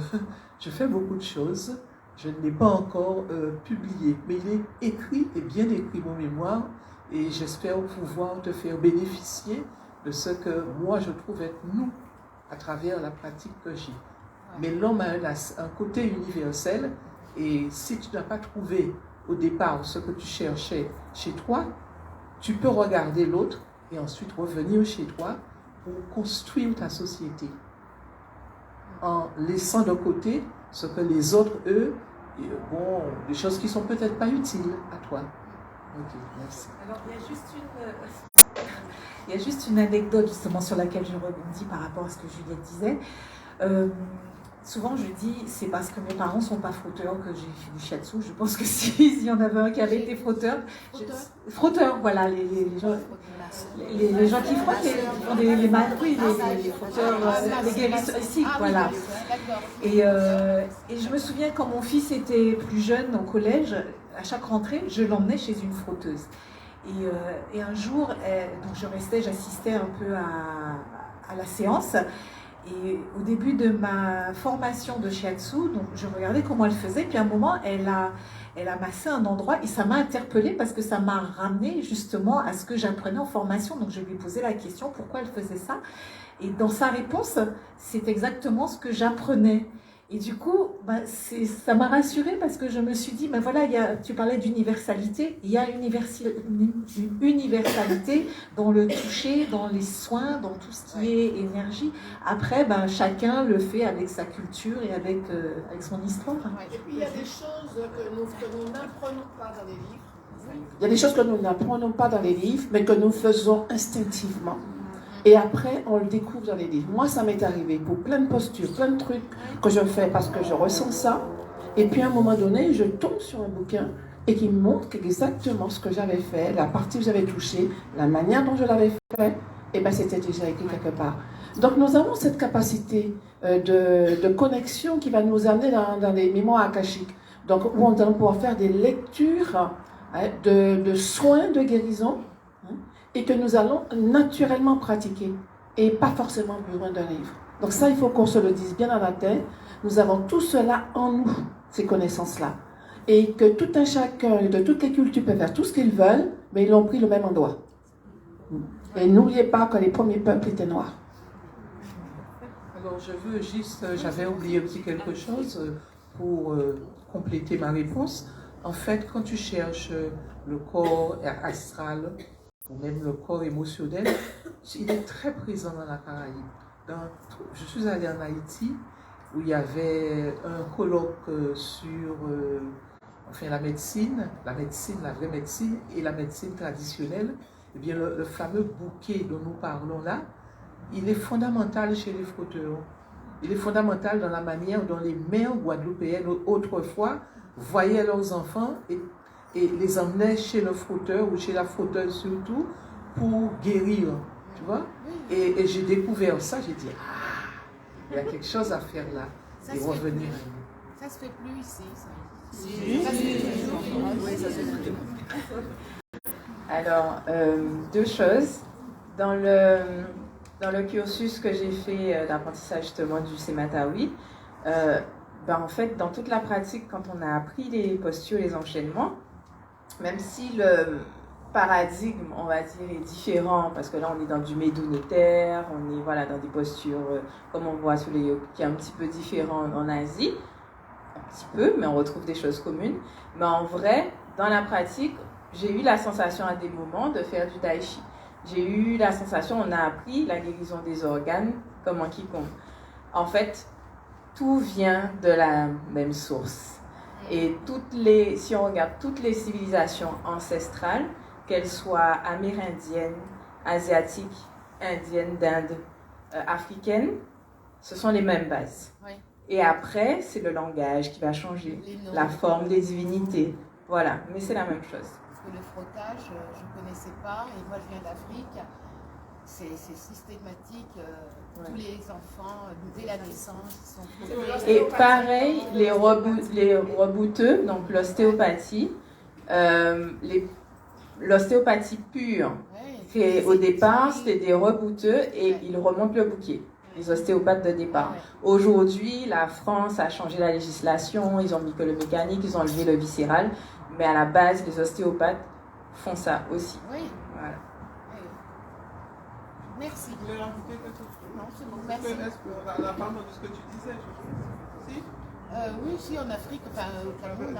Speaker 2: je fais beaucoup de choses, je ne l'ai pas encore publié. Mais il est écrit et bien écrit, mon mémoire, et j'espère pouvoir te faire bénéficier de ce que moi je trouve être nous à travers la pratique que j'ai. Mais l'homme a un côté universel, et si tu n'as pas trouvé au départ ce que tu cherchais chez toi, tu peux regarder l'autre et ensuite revenir chez toi pour construire ta société en laissant de côté ce que les autres, eux, bon, des choses qui sont peut-être pas utiles à toi. Ok, merci.
Speaker 3: Alors, il y a juste une anecdote justement sur laquelle je rebondis par rapport à ce que Juliette disait. Souvent, je dis, c'est parce que mes parents ne sont pas frotteurs que j'ai fait du shiatsu. Je pense que s'il y en avait un qui avait été frotteur... Frotteur, voilà, les gens qui frottent, les frotteurs, les guérisseurs ici, voilà. Et je me souviens quand mon fils était plus jeune au collège, à chaque rentrée, je l'emmenais chez une frotteuse. Et un jour, donc j'assistais un peu à la séance. Et au début de ma formation de shiatsu, donc je regardais comment elle faisait, puis à un moment, elle a massé un endroit et ça m'a interpellée parce que ça m'a ramené justement à ce que j'apprenais en formation. Donc je lui ai posé la question pourquoi elle faisait ça. Et dans sa réponse, c'est exactement ce que j'apprenais. Et du coup, ça m'a rassurée parce que je me suis dit, voilà, tu parlais d'universalité, il y a une universalité dans le toucher, dans les soins, dans tout ce qui est énergie. Après, chacun le fait avec sa culture et avec son histoire.
Speaker 6: Et puis il y a des choses que nous n'apprenons pas dans les livres.
Speaker 1: Il y a des choses que nous n'apprenons pas dans les livres, mais que nous faisons instinctivement. Et après, on le découvre dans les livres. Moi, ça m'est arrivé pour plein de postures, plein de trucs que je fais parce que je ressens ça. Et puis, à un moment donné, je tombe sur un bouquin et qui me montre exactement ce que j'avais fait, la partie que j'avais touchée, la manière dont je l'avais fait. Et bien, c'était déjà écrit quelque part. Donc, nous avons cette capacité de connexion qui va nous amener dans les mémoires akashiques. Donc, où on va pouvoir faire des lectures de soins de guérison, et que nous allons naturellement pratiquer, et pas forcément besoin d'un livre. Donc ça, il faut qu'on se le dise bien dans la tête. Nous avons tout cela en nous, ces connaissances-là. Et que tout un chacun de toutes les cultures peut faire tout ce qu'ils veulent, mais ils l'ont pris le même endroit. Et n'oubliez pas que les premiers peuples étaient noirs.
Speaker 2: Alors je veux juste, j'avais oublié aussi quelque chose pour compléter ma réponse. En fait, quand tu cherches le corps astral, ou même le corps émotionnel, il est très présent dans la Caraïbe. Je suis allée en Haïti, où il y avait un colloque sur la médecine, la vraie médecine, et la médecine traditionnelle. Eh bien, le fameux bouquet dont nous parlons là, il est fondamental chez les frotteurs. Il est fondamental dans la manière dont les mères guadeloupéennes, autrefois, voyaient leurs enfants et les emmenaient chez le frotteur ou chez la frotteuse surtout pour guérir, tu vois. Et j'ai découvert ça, j'ai dit, il y a quelque chose à faire là, et revenir.
Speaker 6: Ça se fait plus ici, ça.
Speaker 4: Alors, deux choses. Dans le cursus que j'ai fait d'apprentissage justement du Sematawi, en fait, dans toute la pratique, quand on a appris les postures, les enchaînements, même si le paradigme, on va dire, est différent, parce que là, on est dans du médounétaire, on est dans des postures, comme on voit sur les yogis, qui est un petit peu différent en Asie, un petit peu, mais on retrouve des choses communes. Mais en vrai, dans la pratique, j'ai eu la sensation à des moments de faire du tai chi. J'ai eu la sensation, on a appris la guérison des organes comme en quiconque. En fait, tout vient de la même source. Et si on regarde toutes les civilisations ancestrales, qu'elles soient amérindiennes, asiatiques, indiennes, d'Inde, africaines, ce sont les mêmes bases. Oui. Et après, c'est le langage qui va changer, la forme des divinités. Voilà, mais c'est la même chose.
Speaker 6: Parce que le frottage, je ne connaissais pas, et moi je viens d'Afrique, c'est systématique. Tous les enfants, dès la naissance, sont frottés.
Speaker 4: Et pareil, les rebouteux, donc l'ostéopathie, l'ostéopathie pure, au départ, c'était des rebouteux et ils remontent le bouquet, les ostéopathes de départ. Aujourd'hui, la France a changé la législation, ils ont mis que le mécanique, ils ont enlevé le viscéral, mais à la base, les ostéopathes font ça aussi.
Speaker 6: Oui.
Speaker 4: Voilà.
Speaker 6: Merci.
Speaker 5: Vous voulez rajouter quelque chose?
Speaker 6: Non, c'est bon, merci.
Speaker 5: Est-ce que la part de ce que tu disais, si?
Speaker 6: Oui, si, en Afrique, enfin au Cameroun,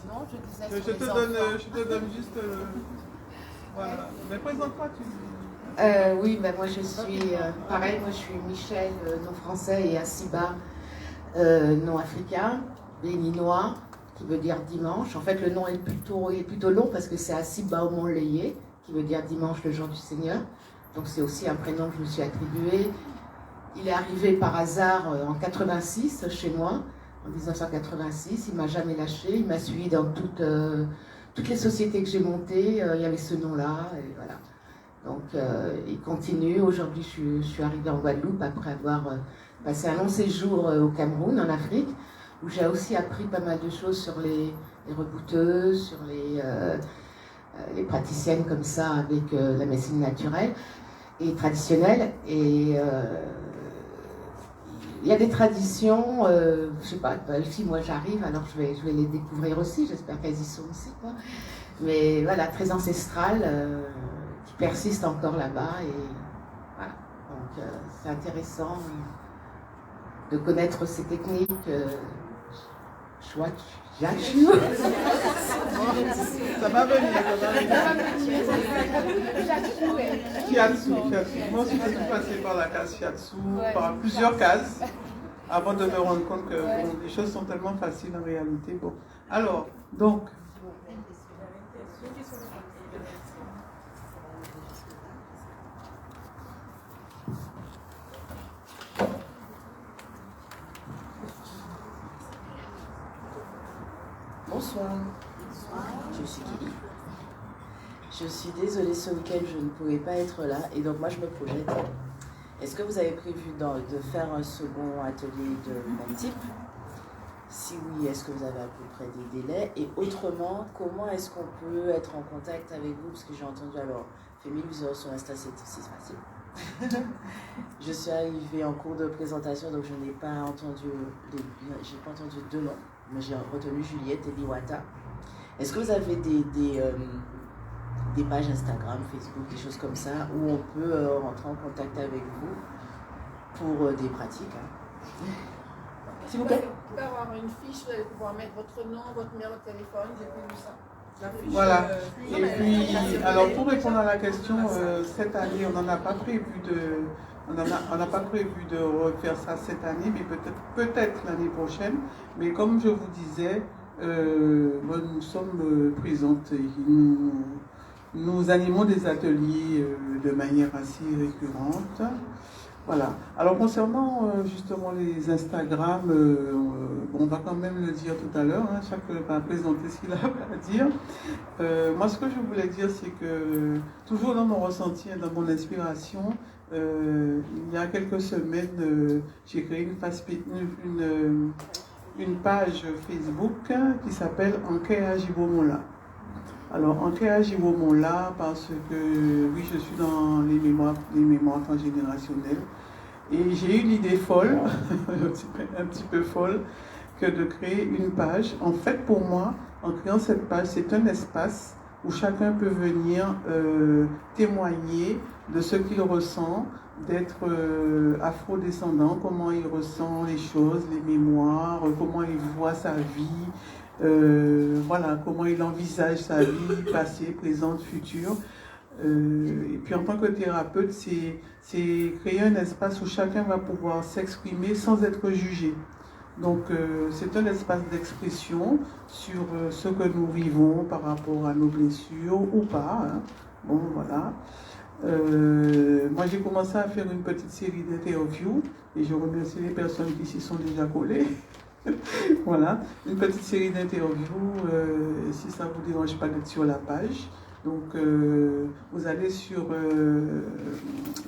Speaker 6: non, je disais
Speaker 5: je te donne juste... voilà. Mais présente-toi,
Speaker 10: oui, moi je suis pareil, moi je suis Michel, non français, et Asiba, non africain, béninois, qui veut dire dimanche. En fait, le nom est plutôt long parce que c'est Asiba Omoleye, qui veut dire dimanche, le jour du Seigneur. Donc c'est aussi un prénom que je me suis attribué. Il est arrivé par hasard en 86 chez moi, en 1986. Il ne m'a jamais lâché, il m'a suivi dans toutes les sociétés que j'ai montées. Il y avait ce nom-là, et voilà. Donc il continue. Aujourd'hui, je suis arrivée en Guadeloupe après avoir passé un long séjour au Cameroun, en Afrique, où j'ai aussi appris pas mal de choses sur les rebouteuses, sur les praticiennes comme ça avec la médecine naturelle et traditionnelle. Et il y a des traditions, je sais pas, si moi j'arrive, alors je vais les découvrir aussi, j'espère qu'elles y sont aussi, quoi. Mais voilà, très ancestrales, qui persistent encore là-bas, et voilà. Donc c'est intéressant de connaître ces techniques.
Speaker 5: Ça va venir. Shiatsu. Moi aussi, je suis passée par la case Shiatsu, par plusieurs cases, avant de me rendre compte que bon, les choses sont tellement faciles en réalité. Bon. Alors, donc.
Speaker 11: Bonsoir. Je suis Kelly. Je suis désolée, ce week-end, je ne pouvais pas être là et donc moi je me projette. Est-ce que vous avez prévu de faire un second atelier de même type? Si oui, est-ce que vous avez à peu près des délais? Et autrement, comment est-ce qu'on peut être en contact avec vous? Parce que j'ai entendu, alors, Fémi Louiseur sur Insta, c'est facile. Je suis arrivée en cours de présentation, donc je n'ai pas entendu deux noms, mais j'ai retenu Juliette et Liwata. Est-ce que vous avez des pages Instagram, Facebook, des choses comme ça, où on peut rentrer en contact avec vous pour des pratiques, hein? S'il vous plaît.
Speaker 8: Vous pouvez avoir une fiche, vous allez pouvoir mettre votre nom, votre numéro de téléphone, j'ai vu ça.
Speaker 5: Voilà. Et puis, alors pour répondre à la question, cette année, on n'a pas prévu de refaire ça cette année, mais peut-être l'année prochaine. Mais comme je vous disais, nous sommes présentes et nous animons des ateliers de manière assez récurrente. Voilà. Alors concernant justement les Instagram, on va quand même le dire tout à l'heure, hein, chacun va présenter ce qu'il a à dire. Moi, ce que je voulais dire, c'est que toujours dans mon ressenti et dans mon inspiration, il y a quelques semaines, j'ai créé une page Facebook qui s'appelle Anke Ajibomola. Alors, Anke Ajibomola, parce que oui, je suis dans les mémoires transgénérationnelles. Et j'ai eu l'idée folle, un petit peu folle, que de créer une page. En fait, pour moi, en créant cette page, c'est un espace où chacun peut venir témoigner de ce qu'il ressent, d'être afro-descendant, comment il ressent les choses, les mémoires, comment il voit sa vie, voilà, comment il envisage sa vie, passée, présente, future. Et puis en tant que thérapeute, c'est créer un espace où chacun va pouvoir s'exprimer sans être jugé. Donc c'est un espace d'expression sur ce que nous vivons par rapport à nos blessures ou pas, hein. Bon, voilà. Moi j'ai commencé à faire une petite série d'interviews et je remercie les personnes qui s'y sont déjà collées. Voilà, une petite série d'interviews, si ça ne vous dérange pas d'être sur la page. Donc vous allez sur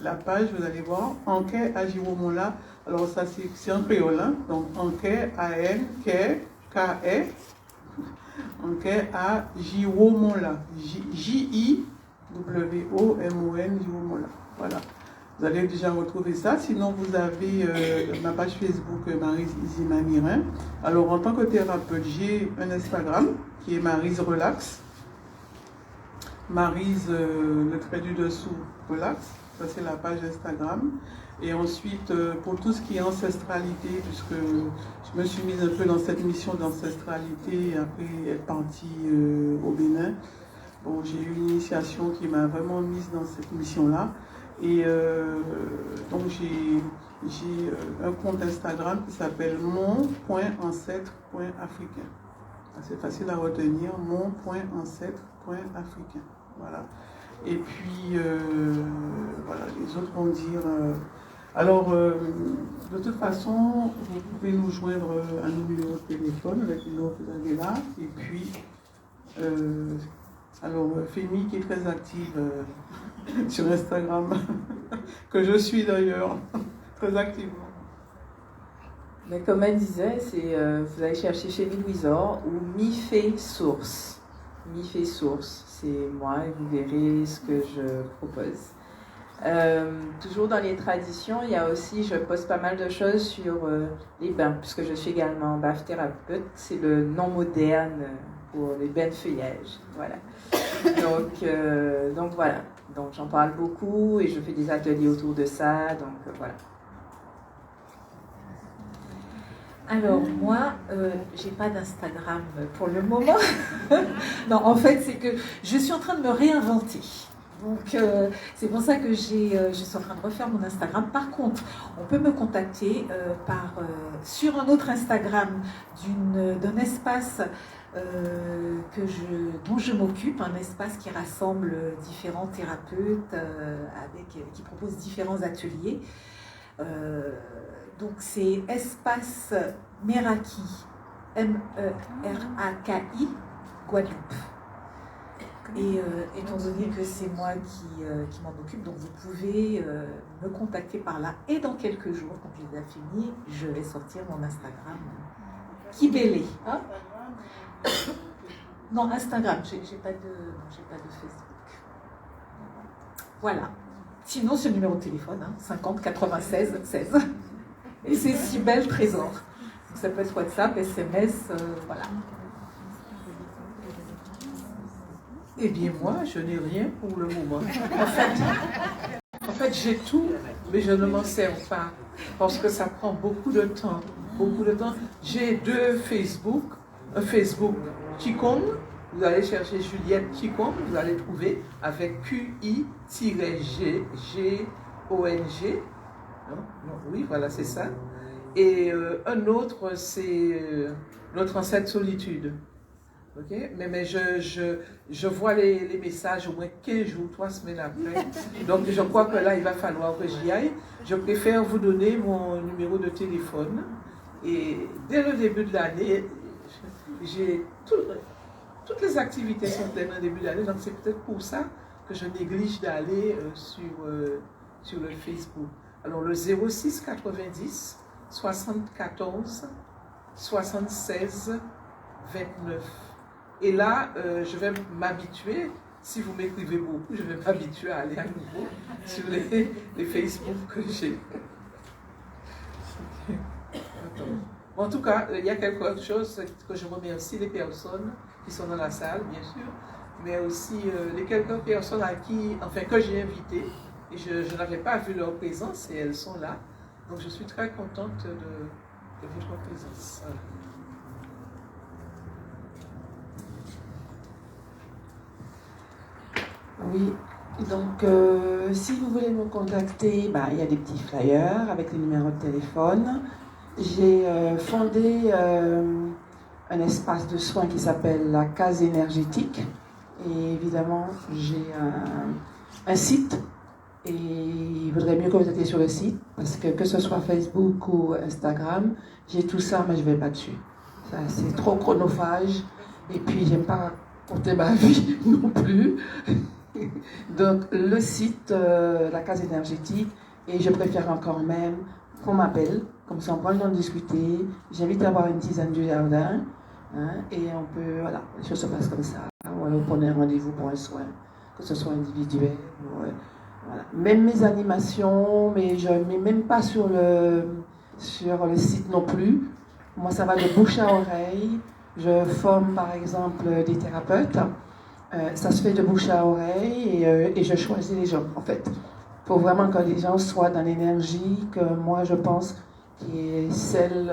Speaker 5: la page, vous allez voir Anke Ajibomola. Alors ça c'est en créole, hein? Donc Anke A-N-K-E Anke Ajibomola, J-I-W-O-M-O-N Jiwomola. Voilà. Vous allez déjà retrouver ça. Sinon, vous avez ma page Facebook Maryse Izima-Mirin. Alors, en tant que thérapeute, j'ai un Instagram qui est Maryse Relax. Maryse, le trait du dessous, Relax. Ça, c'est la page Instagram. Et ensuite, pour tout ce qui est ancestralité, puisque je me suis mise un peu dans cette mission d'ancestralité et après être partie au Bénin. Bon, j'ai eu une initiation qui m'a vraiment mise dans cette mission-là. Et donc j'ai un compte Instagram qui s'appelle mon.ancêtre.africain. C'est facile à retenir, mon.ancêtre.africain. Voilà. Et puis, voilà, les autres vont dire... alors, de toute façon, vous pouvez nous joindre à nos numéros de téléphone avec le numéro que vous avez là. Et puis... alors, Fémi qui est très active sur Instagram, que je suis d'ailleurs, très activement.
Speaker 4: Mais comme elle disait, vous allez chercher chez Louisor ou Mi-Fait Source. Mi-Fait Source, c'est moi et vous verrez ce que je propose. Toujours dans les traditions, il y a aussi, je poste pas mal de choses sur les bains, puisque je suis également baph thérapeute. C'est le nom moderne pour les bains de feuillage. Voilà. Donc voilà. Donc j'en parle beaucoup et je fais des ateliers autour de ça. Donc voilà.
Speaker 3: Alors moi, j'ai pas d'Instagram pour le moment. Non, en fait, c'est que je suis en train de me réinventer. Donc c'est pour ça que je suis en train de refaire mon Instagram. Par contre, on peut me contacter sur un autre Instagram d'un espace dont je m'occupe, un espace qui rassemble différents thérapeutes, qui propose différents ateliers. Donc c'est Espace Meraki, M-E-R-A-K-I, Guadeloupe. Et étant donné que c'est moi qui m'en occupe, donc vous pouvez me contacter par là. Et dans quelques jours, quand je l'ai fini, je vais sortir mon Instagram. Kibélé. Hein? Non, Instagram, j'ai pas de Facebook. Voilà. Sinon, c'est le numéro de téléphone, 50 96 16. Et c'est Cybèle Trésor. Donc, ça peut être WhatsApp, SMS, voilà.
Speaker 2: Eh bien, moi, je n'ai rien pour le moment. En fait, j'ai tout, mais je ne m'en sers pas parce que ça prend beaucoup de temps. Beaucoup de temps. J'ai 2 Facebook. Un Facebook Qigong. Vous allez chercher Juliette Qigong, vous allez trouver avec QI-G-G-O-N-G. Non, oui, voilà, c'est ça. Et un autre, c'est notre ancêtre solitude. Okay? Mais je vois les messages au moins 15 jours, 3 semaines après. Donc je crois que là, il va falloir que j'y aille. Je préfère vous donner mon numéro de téléphone. Et dès le début de l'année, toutes les activités sont pleines au début de l'année. Donc c'est peut-être pour ça que je néglige d'aller sur le Facebook. Alors le 06 90 74 76 29. Et là, je vais m'habituer, si vous m'écrivez beaucoup, je vais m'habituer à aller à nouveau sur les Facebook que j'ai. Bon, en tout cas, il y a quelque chose que je remercie les personnes qui sont dans la salle, bien sûr, mais aussi les quelques personnes que j'ai invitées, et je n'avais pas vu leur présence, et elles sont là. Donc je suis très contente de votre présence. Voilà.
Speaker 1: Oui, donc si vous voulez me contacter, il y a des petits flyers avec les numéros de téléphone. J'ai fondé un espace de soins qui s'appelle la case énergétique. Et évidemment, j'ai un site. Et il vaudrait mieux que vous étiez sur le site, parce que ce soit Facebook ou Instagram, j'ai tout ça, mais je ne vais pas dessus. C'est trop chronophage. Et puis, j'aime pas raconter ma vie non plus. Donc le site, la case énergétique, et je préfère encore même qu'on m'appelle, comme ça on prend le temps de discuter, j'invite à avoir une tisane du jardin, et on peut, voilà, les choses se passent comme ça, ou alors prenez un rendez-vous pour un soin, que ce soit individuel, voilà. Même mes animations, mais je ne mets même pas sur le site non plus, moi ça va de bouche à oreille, je forme par exemple des thérapeutes. Ça se fait de bouche à oreille et je choisis les gens, en fait. Il faut vraiment que les gens soient dans l'énergie que moi je pense qui est celle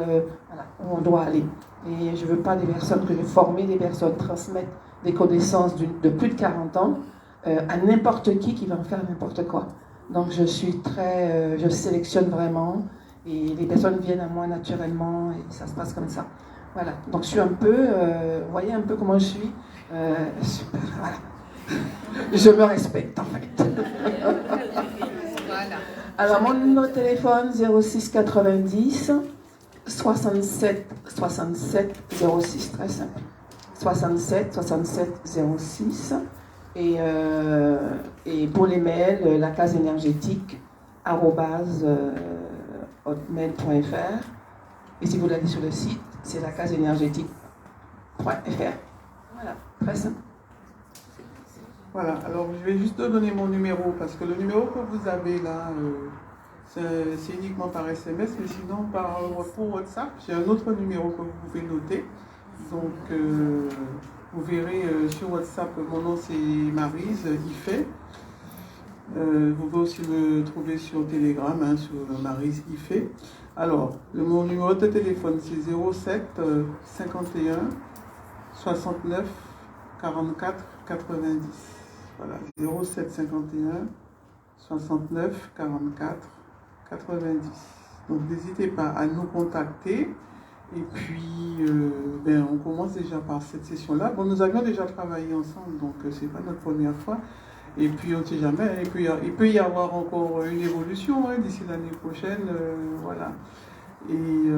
Speaker 1: où on doit aller. Et je ne veux pas des personnes que j'ai formées, des personnes transmettre des connaissances de plus de 40 ans à n'importe qui va en faire n'importe quoi. Donc je sélectionne vraiment et les personnes viennent à moi naturellement et ça se passe comme ça. Voilà, donc je suis un peu, vous voyez un peu comment je suis. Super, voilà. Je me respecte en fait.
Speaker 6: Voilà.
Speaker 1: Alors mon numéro de téléphone 06 90 67 67 06, très simple. 67 67 06 et pour les mails la case énergétique @hotmail.fr et si vous l'allez sur le site c'est la case énergétique.fr. Voilà, très simple.
Speaker 5: Voilà, alors je vais juste donner mon numéro, parce que le numéro que vous avez là, c'est uniquement par SMS, mais sinon pour WhatsApp, j'ai un autre numéro que vous pouvez noter. Donc, vous verrez sur WhatsApp, mon nom c'est Maryse Iffet. Vous pouvez aussi me trouver sur Telegram, hein, sur Maryse Iffet. Alors, mon numéro de téléphone c'est 07 51 69 44 90. Voilà, 07 51 69 44 90. Donc, n'hésitez pas à nous contacter. Et puis, on commence déjà par cette session-là. Bon, nous avions déjà travaillé ensemble, donc ce n'est pas notre première fois. Et puis, on ne sait jamais, hein, il peut y avoir encore une évolution hein, d'ici l'année prochaine. Voilà. Et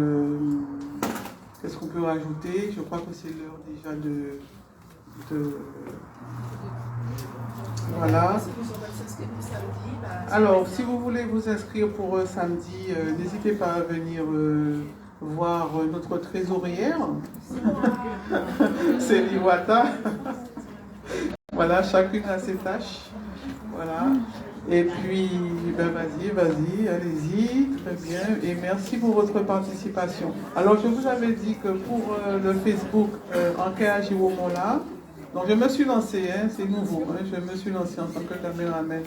Speaker 5: qu'est-ce qu'on peut rajouter? Je crois que c'est l'heure déjà de voilà. Alors, si vous voulez vous inscrire pour samedi, n'hésitez pas à venir voir notre trésorière. C'est Liwata. Voilà, chacune a ses tâches. Voilà. Et puis, vas-y, allez-y, très bien. Et merci pour votre participation. Alors, je vous avais dit que pour le Facebook, Ankea Jiwomola, donc je me suis lancée, hein, c'est nouveau, hein, je me suis lancée en tant que caméraman